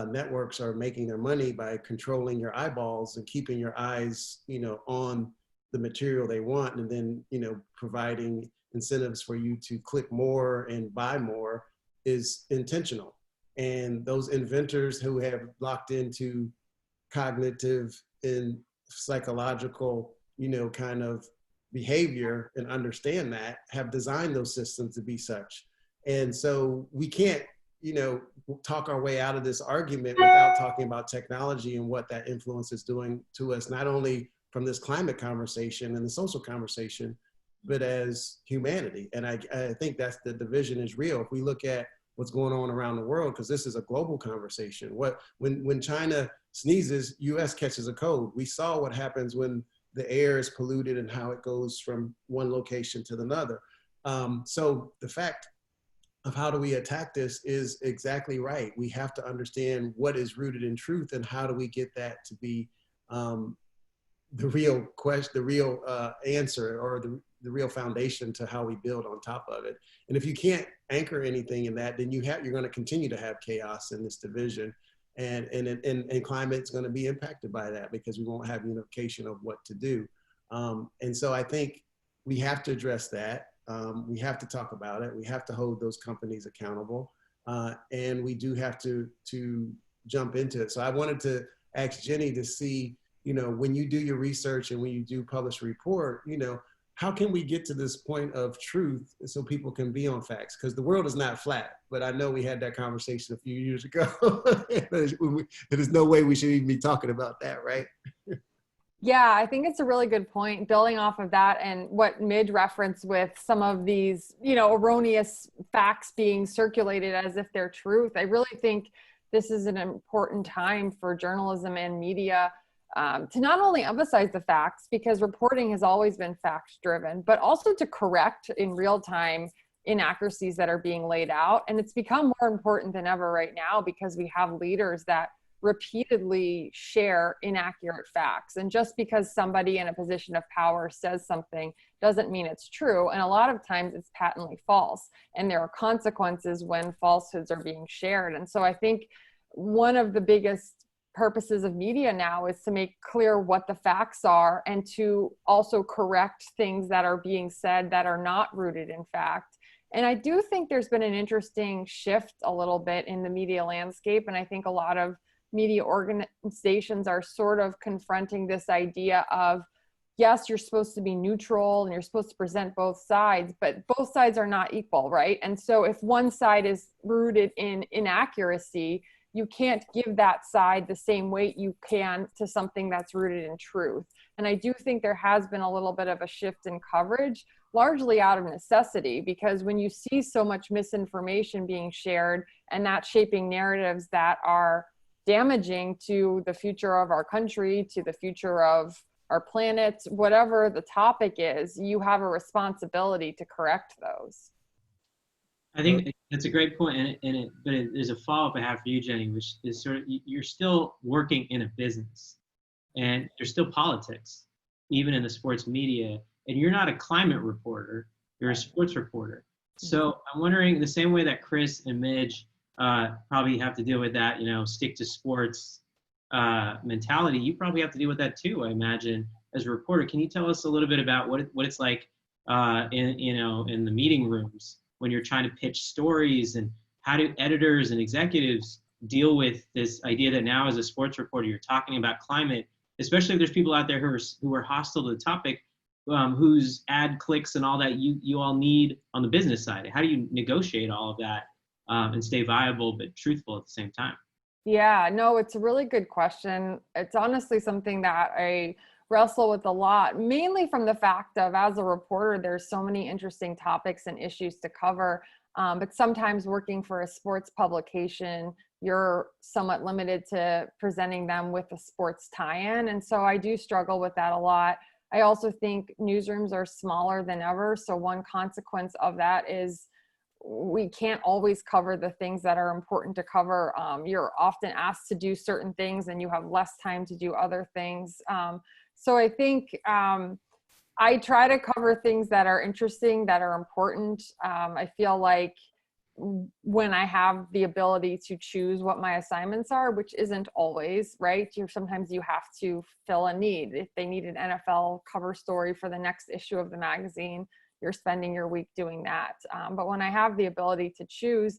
networks are making their money by controlling your eyeballs and keeping your eyes, you know, on the material they want, and then, you know, providing incentives for you to click more and buy more, is intentional. And those inventors who have locked into cognitive and psychological, you know, kind of behavior and understand that, have designed those systems to be such. And so we can't, you know, talk our way out of this argument without talking about technology and what that influence is doing to us, not only from this climate conversation and the social conversation, but as humanity. And I think that's the division is real. If we look at what's going on around the world, because this is a global conversation. When China sneezes, US catches a cold. We saw what happens when the air is polluted and how it goes from one location to another. So the fact of how do we attack this is exactly right. We have to understand what is rooted in truth and how do we get that to be the real question, the real answer, or the real foundation to how we build on top of it. And if you can't anchor anything in that, then you're going to continue to have chaos in this division. And climate's going to be impacted by that because we won't have unification of what to do. And so I think we have to address that. We have to talk about it. We have to hold those companies accountable. And we do have to jump into it. So I wanted to ask Jenny to see, you know, when you do your research and when you do publish a report, you know, how can we get to this point of truth so people can be on facts? Because the world is not flat, but I know we had that conversation a few years ago. There's no way we should even be talking about that, right? Yeah, I think it's a really good point. Building off of that and what Midge referenced with some of these, erroneous facts being circulated as if they're truth. I really think this is an important time for journalism and media to not only emphasize the facts, because reporting has always been fact driven, but also to correct in real time inaccuracies that are being laid out. And it's become more important than ever right now because we have leaders that repeatedly share inaccurate facts. And just because somebody in a position of power says something doesn't mean it's true. And a lot of times it's patently false. And there are consequences when falsehoods are being shared. And so I think one of the biggest purposes of media now is to make clear what the facts are and to also correct things that are being said that are not rooted in fact. And I do think there's been an interesting shift a little bit in the media landscape. And I think a lot of media organizations are sort of confronting this idea of, yes, you're supposed to be neutral and you're supposed to present both sides, but both sides are not equal, right? And so if one side is rooted in inaccuracy, you can't give that side the same weight you can to something that's rooted in truth. And I do think there has been a little bit of a shift in coverage, largely out of necessity, because when you see so much misinformation being shared and that shaping narratives that are damaging to the future of our country, to the future of our planet, whatever the topic is, you have a responsibility to correct those. I think that's a great point, but there's a follow-up I have for you, Jenny, which is sort of, you're still working in a business, and there's still politics, even in the sports media, and you're not a climate reporter, you're a sports reporter. So I'm wondering, the same way that Chris and Midge probably have to deal with that, stick to sports mentality, you probably have to deal with that too, I imagine, as a reporter. Can you tell us a little bit about what it's like in the meeting rooms when you're trying to pitch stories, and how do editors and executives deal with this idea that now as a sports reporter you're talking about climate, especially if there's people out there who are hostile to the topic, whose ad clicks and all that you all need on the business side? How do you negotiate all of that and stay viable but truthful at the same time? Yeah, no, it's a really good question. It's honestly something that I wrestle with a lot, mainly from the fact of, as a reporter, there's so many interesting topics and issues to cover. But sometimes working for a sports publication, you're somewhat limited to presenting them with a sports tie-in. And so I do struggle with that a lot. I also think newsrooms are smaller than ever. So one consequence of that is we can't always cover the things that are important to cover. You're often asked to do certain things and you have less time to do other things. So I think I try to cover things that are interesting, that are important. I feel like when I have the ability to choose what my assignments are, which isn't always, right? Sometimes you have to fill a need. If they need an NFL cover story for the next issue of the magazine, you're spending your week doing that. But when I have the ability to choose,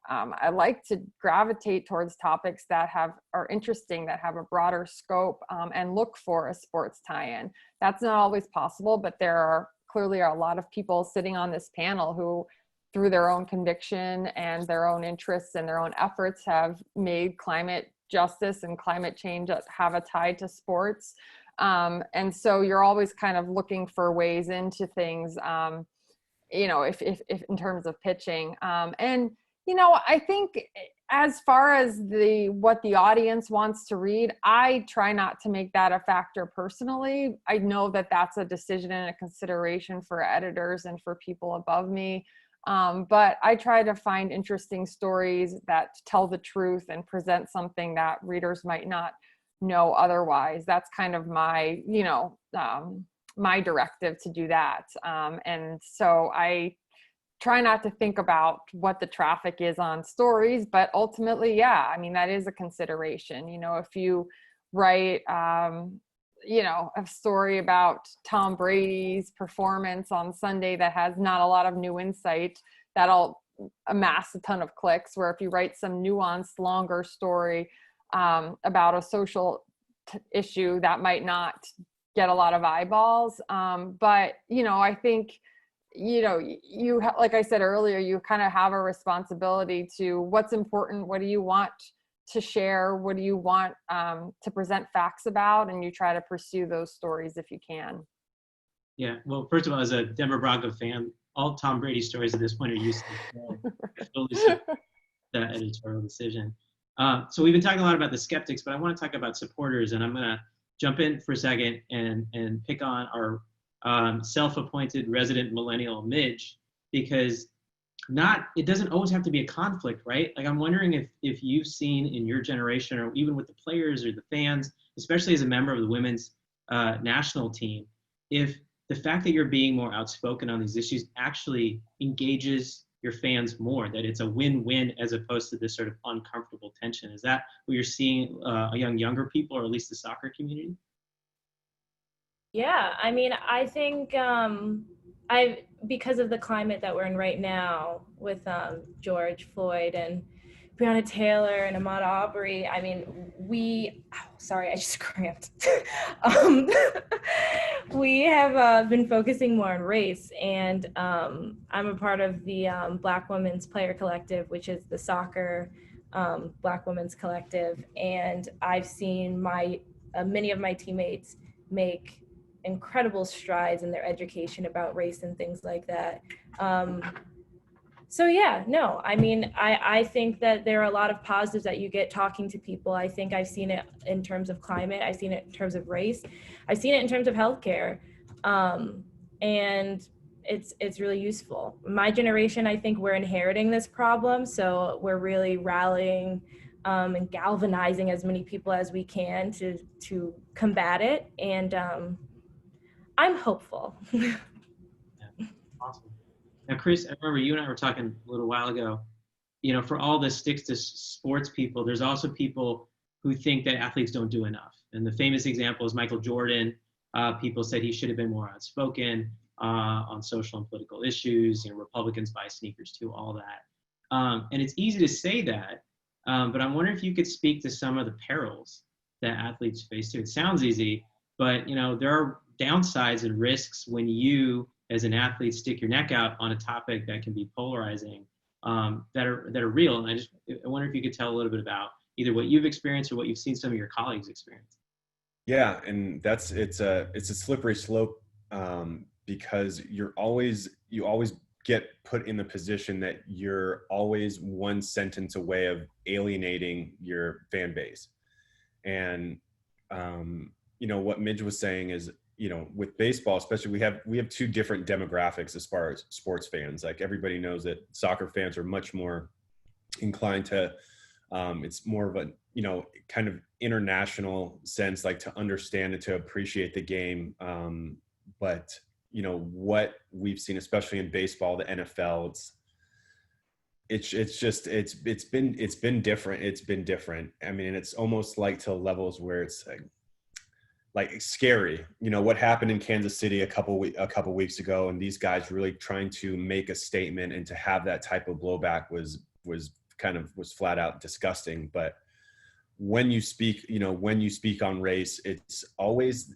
I like to gravitate towards topics that are interesting, that have a broader scope, and look for a sports tie-in. That's not always possible, but there are clearly a lot of people sitting on this panel who, through their own conviction and their own interests and their own efforts, have made climate justice and climate change have a tie to sports. And so you're always kind of looking for ways into things, if in terms of pitching. And I think as far as what the audience wants to read, I try not to make that a factor personally. I know that that's a decision and a consideration for editors and for people above me. But I try to find interesting stories that tell the truth and present something that readers might not know otherwise. That's kind of my, my directive to do that. And so I try not to think about what the traffic is on stories, but ultimately, yeah, I mean, that is a consideration. If you write, a story about Tom Brady's performance on Sunday that has not a lot of new insight, that'll amass a ton of clicks. Where if you write some nuanced, longer story about a social issue, that might not get a lot of eyeballs. But, I think, like I said earlier, you kind of have a responsibility to what's important. What do you want to share? What do you want to present facts about? And you try to pursue those stories if you can. Yeah, well, first of all, as a Denver Bronco fan, all Tom Brady stories at this point are useless. Totally support that editorial decision. So we've been talking a lot about the skeptics, but I want to talk about supporters, and I'm going to jump in for a second and pick on our self-appointed resident millennial Midge, because it doesn't always have to be a conflict, right? Like, I'm wondering if you've seen in your generation, or even with the players or the fans, especially as a member of the women's national team, if the fact that you're being more outspoken on these issues actually engages your fans more, that it's a win-win as opposed to this sort of uncomfortable tension. Is that what you're seeing among younger people, or at least the soccer community? Yeah, I mean, I think because of the climate that we're in right now with George Floyd and Breonna Taylor and Ahmaud Arbery, I mean, sorry, I just cramped. We have been focusing more on race, and I'm a part of the Black Women's Player Collective, which is the soccer Black Women's Collective, and I've seen many of my teammates make incredible strides in their education about race and things like that. So yeah, no, I mean, I think that there are a lot of positives that you get talking to people. I think I've seen it in terms of climate. I've seen it in terms of race. I've seen it in terms of healthcare. And it's really useful. My generation, I think we're inheriting this problem. So we're really rallying and galvanizing as many people as we can to combat it. And I'm hopeful. Yeah, awesome. Now, Chris, I remember you and I were talking a little while ago, for all the sticks to sports people, there's also people who think that athletes don't do enough. And the famous example is Michael Jordan. People said he should have been more outspoken on social and political issues. Republicans buy sneakers too, all that. And it's easy to say that, but I'm wondering if you could speak to some of the perils that athletes face too. It sounds easy, but there are downsides and risks when you, as an athlete, stick your neck out on a topic that can be polarizing, that are real. And I wonder if you could tell a little bit about either what you've experienced or what you've seen some of your colleagues experience. Yeah, and it's a slippery slope, because you always get put in the position that you're always one sentence away of alienating your fan base. And what Midge was saying is, with baseball especially, we have two different demographics as far as sports fans. Like, everybody knows that soccer fans are much more inclined to it's more of a kind of international sense, like to understand and to appreciate the game. But what we've seen, especially in baseball, the NFL, it's been different. It's been different. I mean, it's almost like to levels where it's like scary. What happened in Kansas City a couple weeks ago, and these guys really trying to make a statement, and to have that type of blowback was flat out disgusting. But when you speak on race, it's always,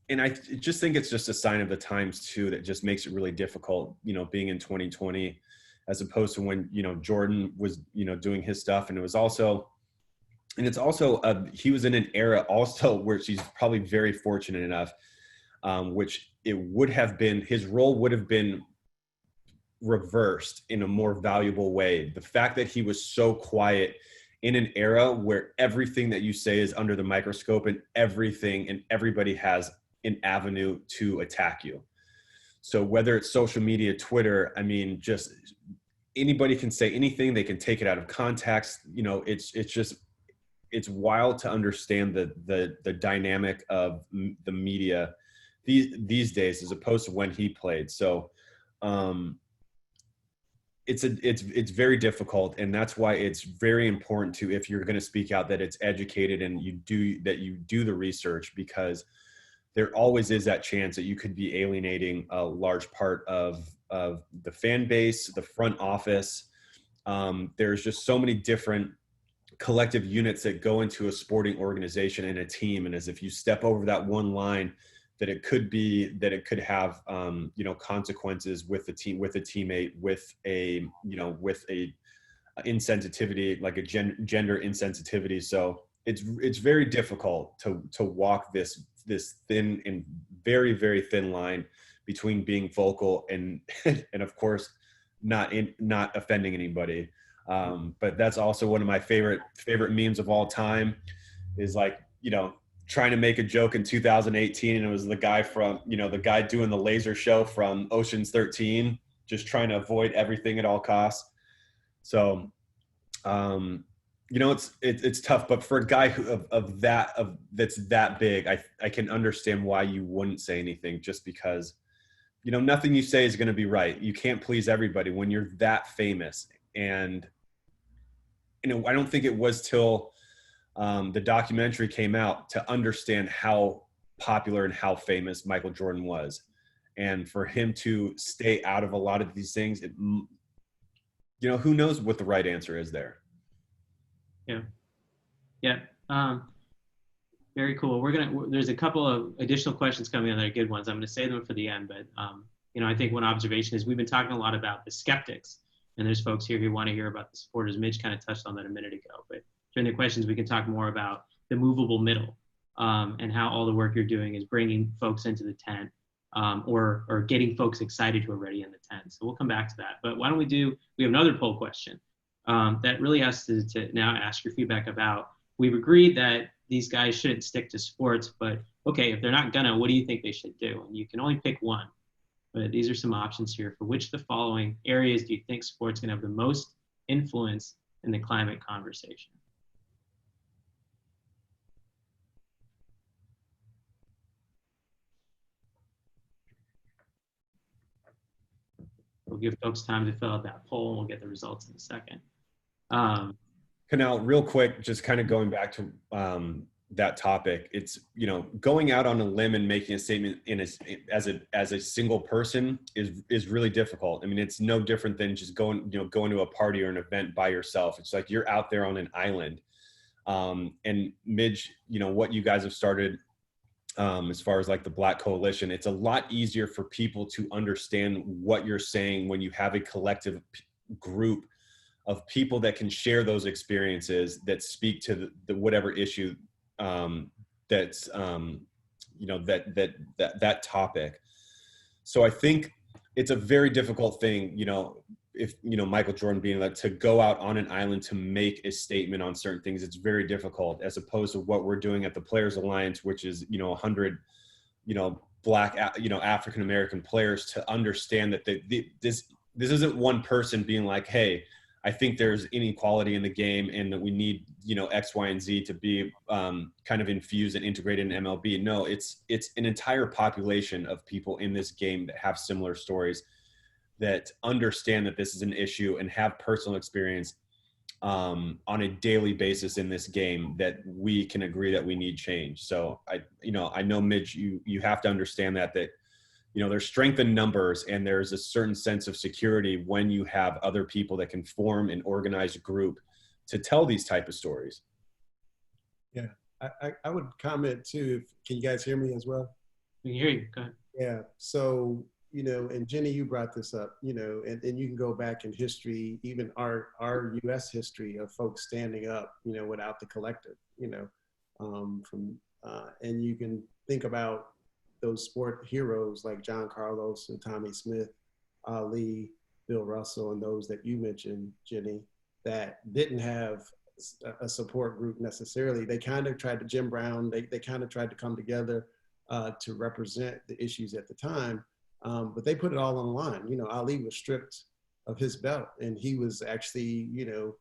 and I just think it's just a sign of the times too, that just makes it really difficult, being in 2020, as opposed to when, Jordan was, doing his stuff. And it was also, he was in an era also where she's probably very fortunate enough, which it would have been, his role would have been reversed in a more valuable way. The fact that he was so quiet in an era where everything that you say is under the microscope, and everybody has an avenue to attack you. So whether it's social media, Twitter, I mean, just anybody can say anything. They can take it out of context. It's wild to understand the dynamic of the media these days, as opposed to when he played. So it's very difficult, and that's why it's very important to, if you're going to speak out, that it's educated and you do the research, because there always is that chance that you could be alienating a large part of the fan base, the front office. There's just so many different collective units that go into a sporting organization and a team, and as if you step over that one line, that it could have consequences with the team, with a teammate, with a insensitivity, like a gender insensitivity. So it's very difficult to walk this thin and very, very thin line between being vocal and and of course not offending anybody. But that's also one of my favorite memes of all time, is like, you know, trying to make a joke in 2018, and it was the guy from, you know, the guy doing the laser show from Ocean's 13, just trying to avoid everything at all costs. So, you know, it's tough, but for a guy that's that big, I can understand why you wouldn't say anything, just because, you know, nothing you say is going to be right. You can't please everybody when you're that famous. And, you know, I don't think it was till the documentary came out to understand how popular and how famous Michael Jordan was. And for him to stay out of a lot of these things, you know, who knows what the right answer is there. Yeah. Very cool. There's a couple of additional questions coming on that are good ones. I'm going to save them for the end, but you know, I think one observation is we've been talking a lot about the skeptics, and there's folks here who want to hear about the supporters. Midge kind of touched on that a minute ago, but during the questions, we can talk more about the movable middle, and how all the work you're doing is bringing folks into the tent, or getting folks excited who are already in the tent. So we'll come back to that. But why don't we have another poll question that really has to now ask your feedback about, we've agreed that these guys shouldn't stick to sports, but okay, if they're not gonna, what do you think they should do? And you can only pick one, but these are some options here. For which of the following areas do you think sports can have the most influence in the climate conversation? We'll give folks time to fill out that poll, and we'll get the results in a second. Kunal, real quick, just kind of going back to that topic, it's, you know, going out on a limb and making a statement as a single person is really difficult. I mean, it's no different than just going to a party or an event by yourself. It's like you're out there on an island. And Midge, you know, what you guys have started as far as like the Black Coalition, it's a lot easier for people to understand what you're saying when you have a collective group of people that can share those experiences, that speak to the whatever issue that's you know, that topic. So I think it's a very difficult thing, you know, if, you know, Michael Jordan being like, to go out on an island to make a statement on certain things, it's very difficult, as opposed to what we're doing at the Players Alliance, which is, you know, 100, you know, Black, you know, African American players, to understand that this isn't one person being like, hey, I think there's inequality in the game and that we need, you know, X, Y, and Z to be kind of infused and integrated in MLB. No, it's an entire population of people in this game that have similar stories, that understand that this is an issue and have personal experience on a daily basis in this game, that we can agree that we need change. So I know Midge, you have to understand that, you know, there's strength in numbers, and there's a certain sense of security when you have other people that can form an organized group to tell these type of stories. Yeah, I would comment too. Can you guys hear me as well? We can hear you. Go ahead. Yeah. So, you know, and Jenny, you brought this up, you know, and you can go back in history, even our U.S. history of folks standing up, you know, without the collective, you know, and you can think about those sport heroes like John Carlos and Tommy Smith, Ali, Bill Russell, and those that you mentioned, Jenny, that didn't have a support group necessarily. They kind of tried to, Jim Brown, they kind of tried to come together to represent the issues at the time, but they put it all on the line. You know, Ali was stripped of his belt, and he was actually, you know,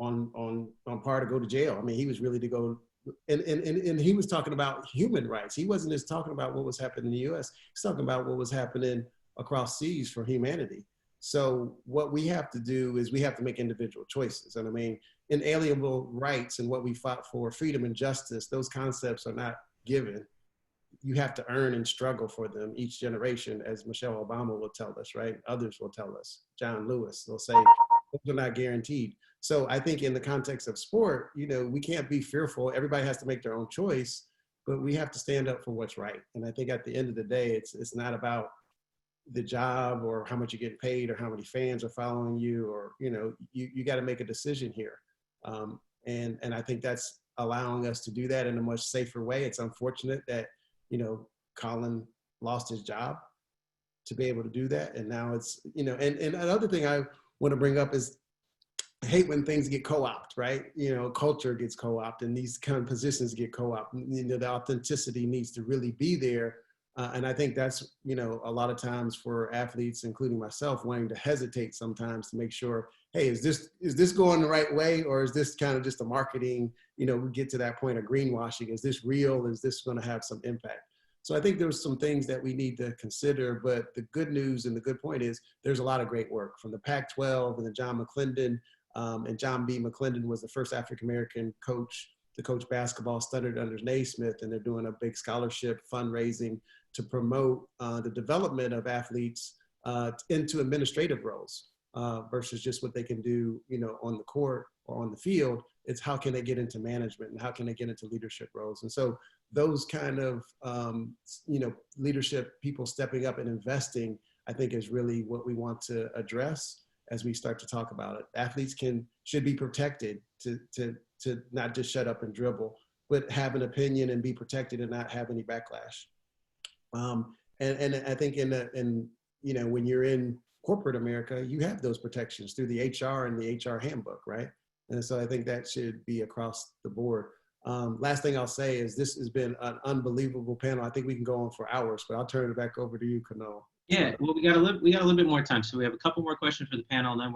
on par to go to jail. I mean, he was really to go. And he was talking about human rights. He wasn't just talking about what was happening in the U.S. He's talking about what was happening across seas for humanity. So what we have to do is we have to make individual choices. And I mean, inalienable rights and what we fought for, freedom and justice, those concepts are not given. You have to earn and struggle for them each generation, as Michelle Obama will tell us, right? Others will tell us. John Lewis will say, those are not guaranteed. So I think in the context of sport, you know, we can't be fearful. Everybody has to make their own choice, but we have to stand up for what's right. And I think at the end of the day, it's not about the job or how much you're getting paid or how many fans are following you, or, you know, you got to make a decision here. And I think that's allowing us to do that in a much safer way. It's unfortunate that, you know, Colin lost his job to be able to do that. And now it's, you know, and another thing I want to bring up is, I hate when things get co-opted, right? You know, culture gets co-opted and these kind of positions get co-opted. You know, the authenticity needs to really be there. And I think that's, you know, a lot of times for athletes, including myself, wanting to hesitate sometimes to make sure, hey, is this going the right way? Or is this kind of just a marketing, you know, we get to that point of greenwashing. Is this real? Is this going to have some impact? So I think there's some things that we need to consider, but the good news and the good point is there's a lot of great work from the Pac-12 and the John McClendon. And John B. McClendon was the first African-American coach to coach basketball, studied under Naismith, and they're doing a big scholarship fundraising to promote the development of athletes into administrative roles versus just what they can do, you know, on the court or on the field. It's how can they get into management and how can they get into leadership roles. And so those kind of, you know, leadership people stepping up and investing, I think is really what we want to address as we start to talk about it. Athletes should be protected to not just shut up and dribble, but have an opinion and be protected and not have any backlash. And I think in you know, when you're in corporate America, you have those protections through the HR and the HR handbook, right? And so I think that should be across the board. Last thing I'll say is this has been an unbelievable panel. I think we can go on for hours, but I'll turn it back over to you, Kunal. Yeah, well, we got a little bit more time, so we have a couple more questions for the panel, and then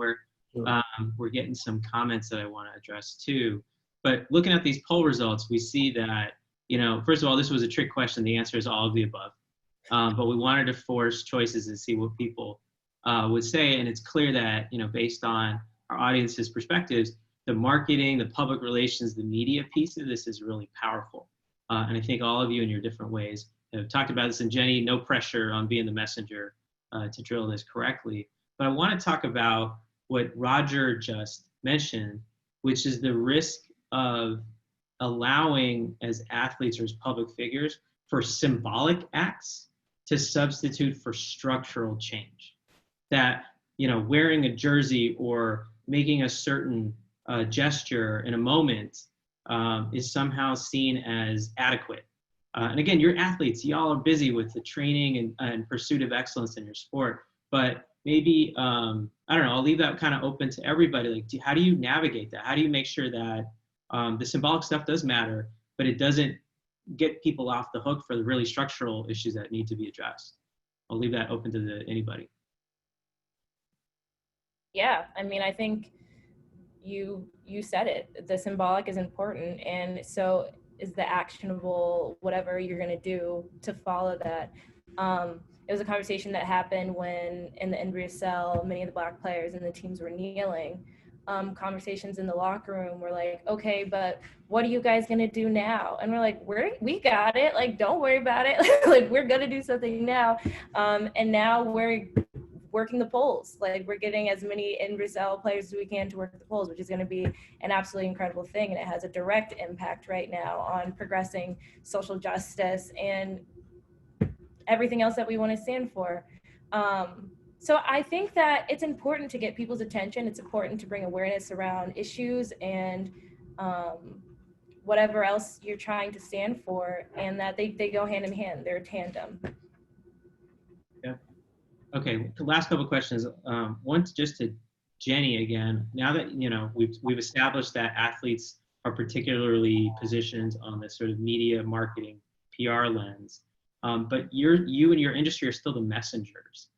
we're getting some comments that I want to address too. But looking at these poll results, we see that, you know, first of all, this was a trick question. The answer is all of the above. But we wanted to force choices and see what people would say, and it's clear that, you know, based on our audience's perspectives, the marketing, the public relations, the media piece of this is really powerful. And I think all of you in your different ways have talked about this, and Jenny, no pressure on being the messenger to drill this correctly. But I want to talk about what Roger just mentioned, which is the risk of allowing, as athletes or as public figures, for symbolic acts to substitute for structural change. That, you know, wearing a jersey or making a certain gesture in a moment is somehow seen as adequate. And again, you're athletes, y'all are busy with the training and pursuit of excellence in your sport, but maybe, I don't know, I'll leave that kind of open to everybody. Like, how do you navigate that? How do you make sure that the symbolic stuff does matter, but it doesn't get people off the hook for the really structural issues that need to be addressed? I'll leave that open to anybody. Yeah, I mean, I think you said it. The symbolic is important, and so is the actionable, whatever you're going to do to follow that. It was a conversation that happened when in the NWSL, many of the Black players and the teams were kneeling. Conversations in the locker room were like, okay, but what are you guys going to do now? And we're like, we got it. Like, don't worry about it. Like, we're going to do something now. And now we're working the polls. Like, we're getting as many NWSL players as we can to work the polls, which is going to be an absolutely incredible thing. And it has a direct impact right now on progressing social justice and everything else that we want to stand for. So I think that it's important to get people's attention. It's important to bring awareness around issues and whatever else you're trying to stand for, and that they go hand in hand. They're a tandem. Yeah. Okay, the last couple of questions. One just to Jenny again. Now that, you know, we've established that athletes are particularly positioned on this sort of media marketing PR lens, but you and your industry are still the messengers,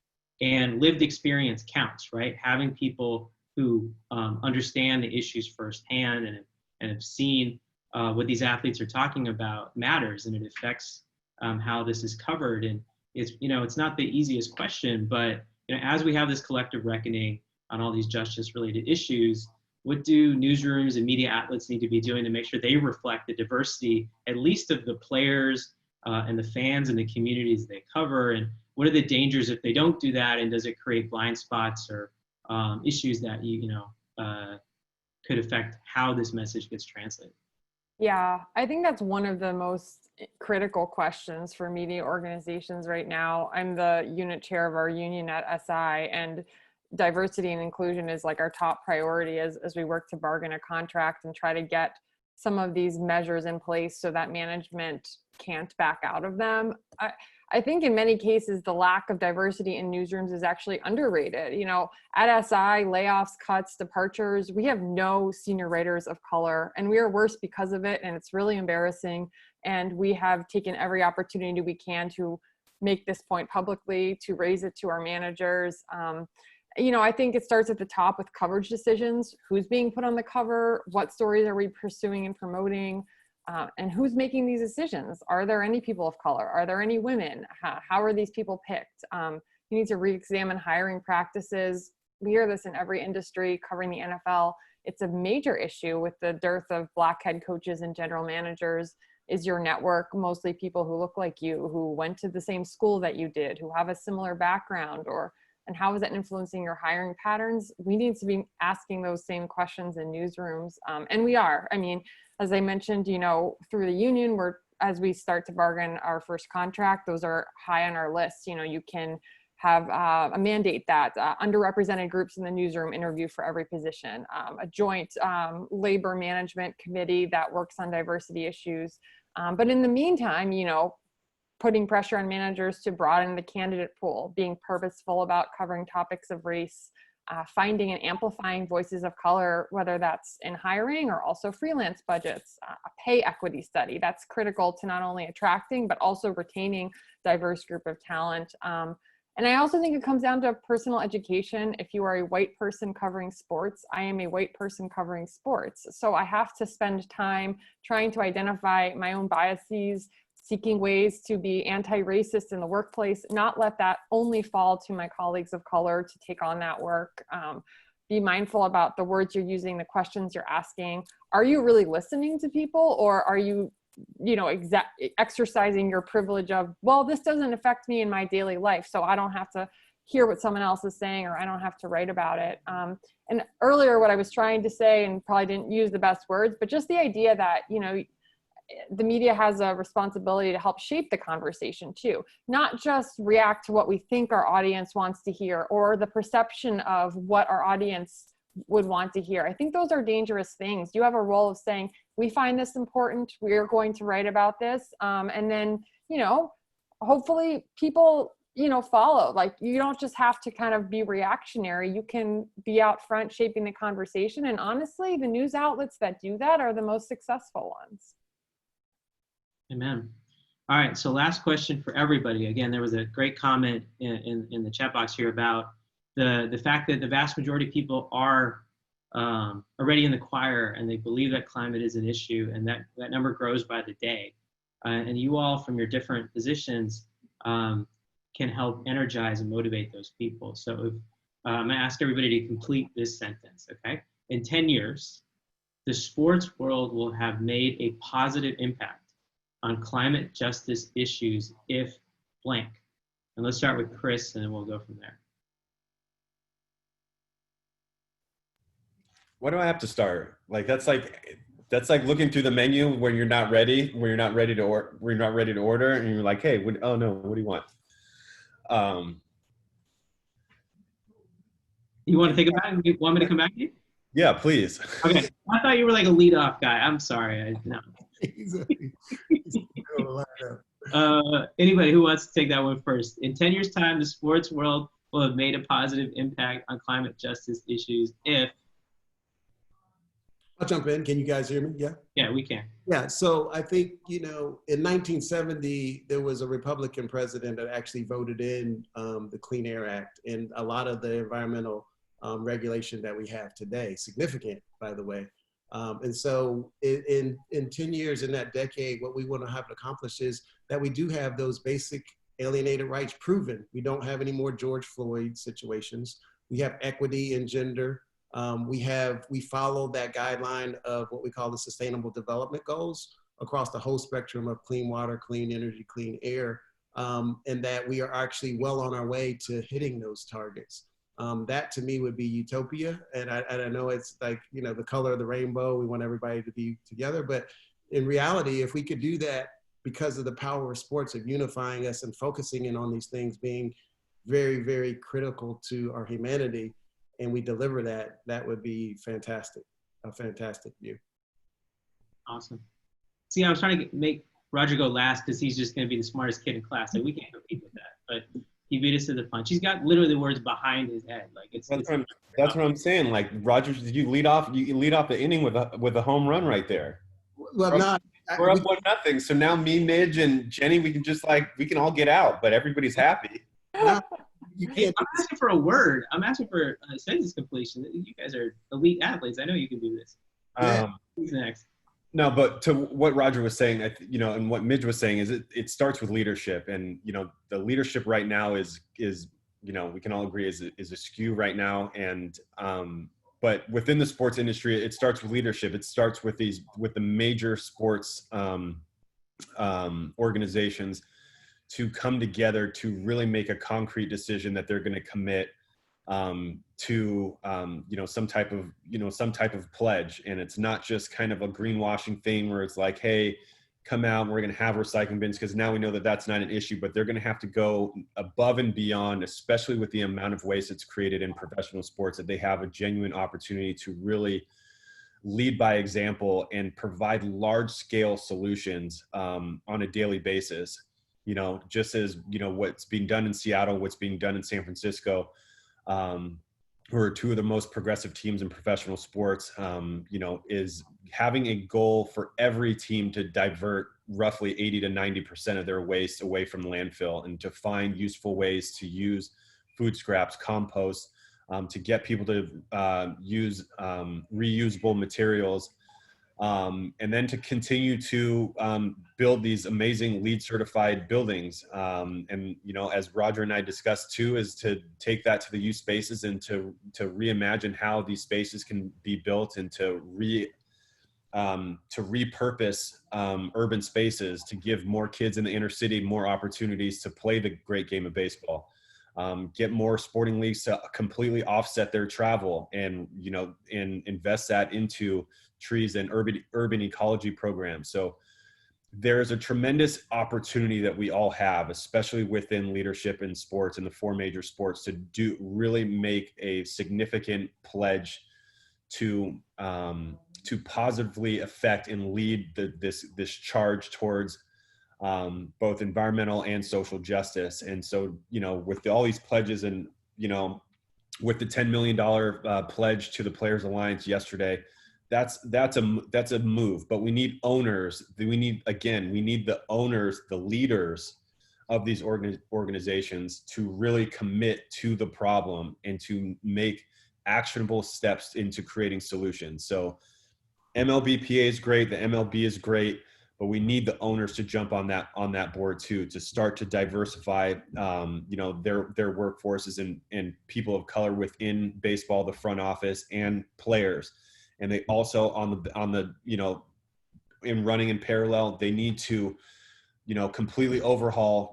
and lived experience counts, right? Having people who understand the issues firsthand and have seen what these athletes are talking about matters, and it affects how this is covered. And it's, you know, it's not the easiest question, but, you know, as we have this collective reckoning on all these justice-related issues, what do newsrooms and media outlets need to be doing to make sure they reflect the diversity, at least of the players and the fans and the communities they cover? And what are the dangers if they don't do that? And does it create blind spots or issues that could affect how this message gets translated? Yeah, I think that's one of the most critical questions for media organizations right now. I'm the unit chair of our union at SI, and diversity and inclusion is like our top priority as we work to bargain a contract and try to get some of these measures in place so that management can't back out of them. I think in many cases, the lack of diversity in newsrooms is actually underrated. You know, at SI, layoffs, cuts, departures, we have no senior writers of color, and we are worse because of it. And it's really embarrassing. And we have taken every opportunity we can to make this point publicly, to raise it to our managers. You know, I think it starts at the top with coverage decisions. Who's being put on the cover? What stories are we pursuing and promoting? And who's making these decisions? Are there any people of color? Are there any women? How are these people picked? You need to re-examine hiring practices. We hear this in every industry covering the NFL. It's a major issue with the dearth of Black head coaches and general managers. Is your network mostly people who look like you, who went to the same school that you did, who have a similar background, and how is that influencing your hiring patterns? We need to be asking those same questions in newsrooms. And we are. I mean, as I mentioned, you know, through the union, as we start to bargain our first contract, those are high on our list. You know, you can have a mandate that underrepresented groups in the newsroom interview for every position, a joint labor management committee that works on diversity issues. But in the meantime, you know, putting pressure on managers to broaden the candidate pool, being purposeful about covering topics of race, finding and amplifying voices of color, whether that's in hiring or also freelance budgets, a pay equity study. That's critical to not only attracting, but also retaining diverse group of talent. And I also think it comes down to personal education. If you are a white person covering sports, I am a white person covering sports. So I have to spend time trying to identify my own biases, seeking ways to be anti-racist in the workplace, not let that only fall to my colleagues of color to take on that work. Be mindful about the words you're using, the questions you're asking. Are you really listening to people, or are you, you know, exercising your privilege of, well, this doesn't affect me in my daily life, so I don't have to hear what someone else is saying, or I don't have to write about it. And earlier, what I was trying to say, and probably didn't use the best words, but just the idea that, you know, the media has a responsibility to help shape the conversation too, not just react to what we think our audience wants to hear or the perception of what our audience would want to hear. I think those are dangerous things. You have a role of saying, we find this important, we're going to write about this. And then, you know, hopefully people, you know, follow. Like, you don't just have to kind of be reactionary. You can be out front shaping the conversation. And honestly, the news outlets that do that are the most successful ones. Amen. All right, so last question for everybody. Again, there was a great comment in the chat box here about the fact that the vast majority of people are already in the choir and they believe that climate is an issue, and that number grows by the day. And you all, from your different positions, can help energize and motivate those people. So if, I'm gonna ask everybody to complete this sentence, okay? In 10 years, the sports world will have made a positive impact on climate justice issues if blank. And let's start with Chris, and then we'll go from there. Why do I have to start? Like, that's like looking through the menu when you're not ready to order, and you're like, hey, oh no, what do you want? You want to think about it? You want me to come back to you? Yeah, please. Okay. I thought you were like a lead-off guy. I'm sorry. No. Anybody who wants to take that one first? In 10 years' time, the sports world will have made a positive impact on climate justice issues if... I'll jump in. Can you guys hear me? Yeah? Yeah, we can. Yeah, so I think, you know, in 1970, there was a Republican president that actually voted in the Clean Air Act, and a lot of the environmental regulation that we have today, significant, by the way. And so in 10 years, in that decade, what we want to have accomplished is that we do have those basic alienated rights proven. We don't have any more George Floyd situations. We have equity in gender. We follow that guideline of what we call the Sustainable Development Goals across the whole spectrum of clean water, clean energy, clean air, and that we are actually well on our way to hitting those targets. That to me would be utopia. And I know it's like, you know, the color of the rainbow, we want everybody to be together, but in reality, if we could do that because of the power of sports, of unifying us and focusing in on these things being very, very critical to our humanity, and we deliver that, that would be fantastic, a fantastic view. Awesome. See, I was trying to make Roger go last because he's just going to be the smartest kid in class. Like, we can't compete with that. But he beat us to the punch. He's got literally the words behind his head. Like, That's what I'm saying. Like, Roger, did you lead off? You lead off the inning with a home run right there. Well, We're up 1-0. So now me, Midge, and Jenny, we can all get out, but everybody's happy. You Hey, can't. I'm asking for a word. I'm asking for a sentence completion. You guys are elite athletes. I know you can do this. Who's next? No, but to what Roger was saying, and what Midge was saying is it starts with leadership, and the leadership right now is we can all agree is askew right now, and but within the sports industry, it starts with leadership. It starts with the major sports organizations to come together to really make a concrete decision that they're going to commit to some type of pledge. And it's not just kind of a greenwashing thing where it's like, hey, come out and we're going to have recycling bins, because now we know that that's not an issue, but they're going to have to go above and beyond, especially with the amount of waste that's created in professional sports, that they have a genuine opportunity to really lead by example and provide large scale solutions on a daily basis. Just as, what's being done in Seattle, what's being done in San Francisco, who are two of the most progressive teams in professional sports, is having a goal for every team to divert roughly 80 to 90% of their waste away from landfill, and to find useful ways to use food scraps, compost, to get people to use reusable materials, and then to continue to build these amazing LEED certified buildings. And, as Roger and I discussed too, is to take that to the youth spaces and to reimagine how these spaces can be built, and to repurpose urban spaces to give more kids in the inner city more opportunities to play the great game of baseball. Get more sporting leagues to completely offset their travel, and invest that into trees and urban ecology programs. So there's a tremendous opportunity that we all have, especially within leadership in sports and the four major sports, to really make a significant pledge to positively affect and lead this charge towards both environmental and social justice. And so, with all these pledges, and, with the $10 million pledge to the Players Alliance yesterday, that's a move, but we need owners. We need the owners, the leaders of these organizations to really commit to the problem and to make actionable steps into creating solutions. So MLBPA is great. The MLB is great. But we need the owners to jump on that board too, to start to diversify, their workforces and people of color within baseball, the front office, and players. And they also on the in running in parallel, they need to, completely overhaul,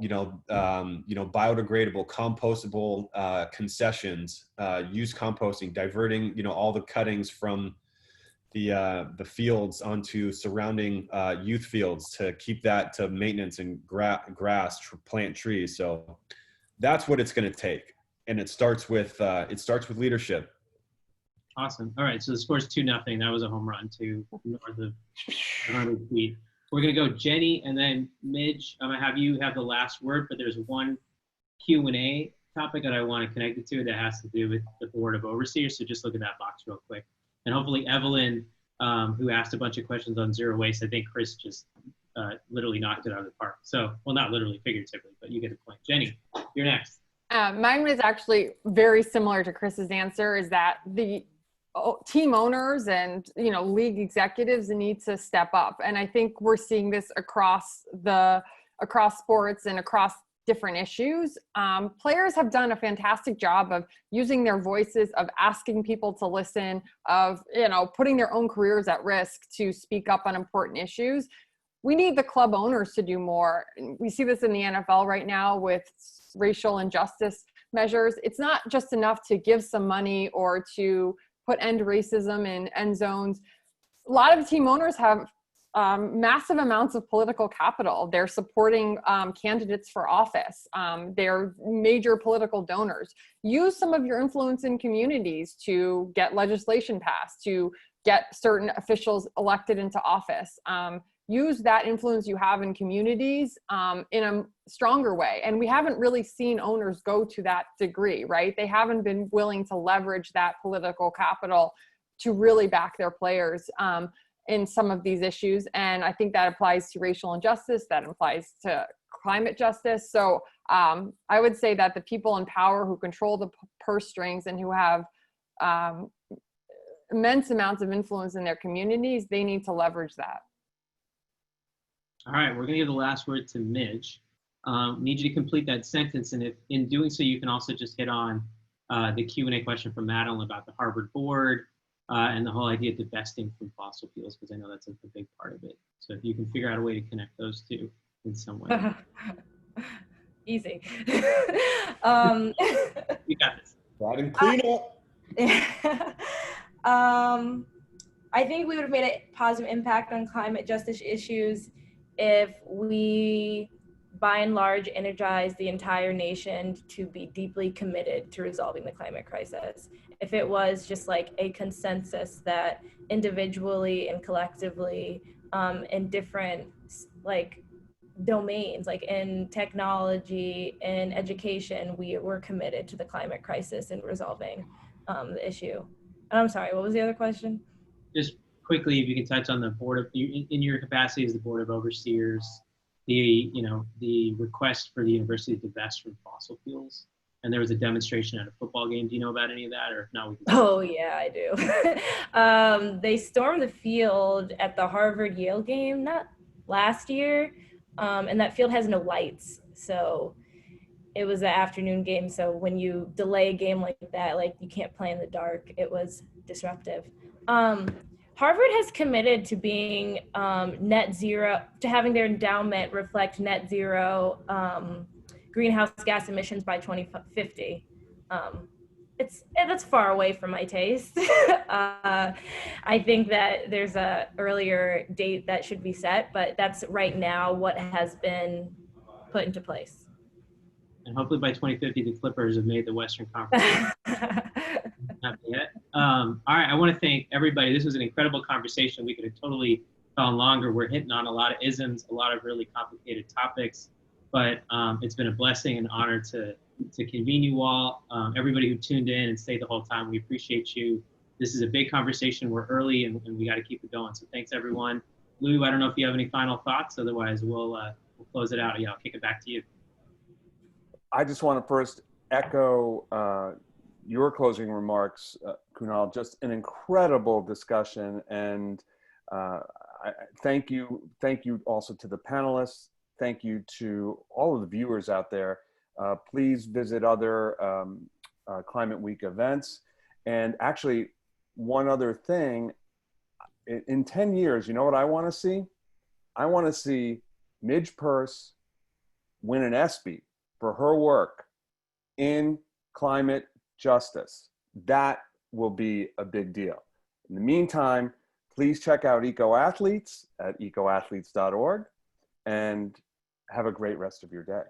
biodegradable, compostable concessions, use composting, diverting, all the cuttings from the fields onto surrounding youth fields to keep that to maintenance and grass, plant trees. So that's what it's going to take, and it starts with leadership. Awesome. All right, so the score's 2-0. That was a home run to north of Tweed. We're going to go Jenny and then Midge. I'm going to have you have the last word, but there's one Q&A topic that I want to connect it to that has to do with the Board of Overseers. So just look at that box real quick. And hopefully Evelyn, who asked a bunch of questions on zero waste, I think Chris just literally knocked it out of the park. So, well, not literally, figuratively, but you get the point. Jenny, you're next. Mine was actually very similar to Chris's answer, is that the team owners and, league executives need to step up. And I think we're seeing this across sports and across different issues. Players have done a fantastic job of using their voices, of asking people to listen, of, putting their own careers at risk to speak up on important issues. We need the club owners to do more. We see this in the NFL right now with racial injustice measures. It's not just enough to give some money or to put end racism in end zones. A lot of team owners have massive amounts of political capital. They're supporting candidates for office. They're major political donors. Use some of your influence in communities to get legislation passed, to get certain officials elected into office. Use that influence you have in communities in a stronger way. And we haven't really seen owners go to that degree, right? They haven't been willing to leverage that political capital to really back their players in some of these issues. And I think that applies to racial injustice, that applies to climate justice. So I would say that the people in power who control the purse strings and who have immense amounts of influence in their communities, they need to leverage that. All right, we're going to give the last word to Midge. Need you to complete that sentence, and if in doing so, you can also just hit on the Q&A question from Madeline about the Harvard board and the whole idea of divesting from fossil fuels, because I know that's a big part of it. So if you can figure out a way to connect those two in some way. Easy. You got this. Try and clean up. I think we would have made a positive impact on climate justice issues if we, by and large, energize the entire nation to be deeply committed to resolving the climate crisis. If it was just like a consensus that individually and collectively in different like domains, like in technology and education, we were committed to the climate crisis and resolving the issue. And I'm sorry, what was the other question? Just quickly, if you can touch on the board of, in your capacity as the board of overseers, the request for the university to divest from fossil fuels, and there was a demonstration at a football game. Do you know about any of that, or if not, we can. Oh yeah, I do. They stormed the field at the Harvard-Yale game, not last year, and that field has no lights, so it was an afternoon game. So when you delay a game like that, like you can't play in the dark. It was disruptive. Harvard has committed to being net zero, to having their endowment reflect net zero greenhouse gas emissions by 2050. That's far away from my taste. I think that there's a earlier date that should be set, but that's right now what has been put into place. And hopefully by 2050, the Clippers have made the Western Conference. Not yet. All right, I want to thank everybody. This was an incredible conversation. We could have totally gone longer. We're hitting on a lot of isms, a lot of really complicated topics, but it's been a blessing and honor to convene you all. Everybody who tuned in and stayed the whole time, we appreciate you. This is a big conversation. We're early and we got to keep it going. So thanks everyone. Lou, I don't know if you have any final thoughts. Otherwise, we'll close it out. Yeah, I'll kick it back to you. I just want to first echo your closing remarks, Kunal. Just an incredible discussion, and I thank you also to the panelists. Thank you to all of the viewers out there. Please visit other Climate Week events. And actually, one other thing, in 10 years, you know what I want to see? I want to see Midge Purse win an ESPY for her work in climate justice. That will be a big deal. In the meantime, please check out EcoAthletes at ecoathletes.org and have a great rest of your day.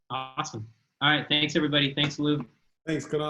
Awesome. All right. Thanks, everybody. Thanks, Lou. Thanks, Kunal.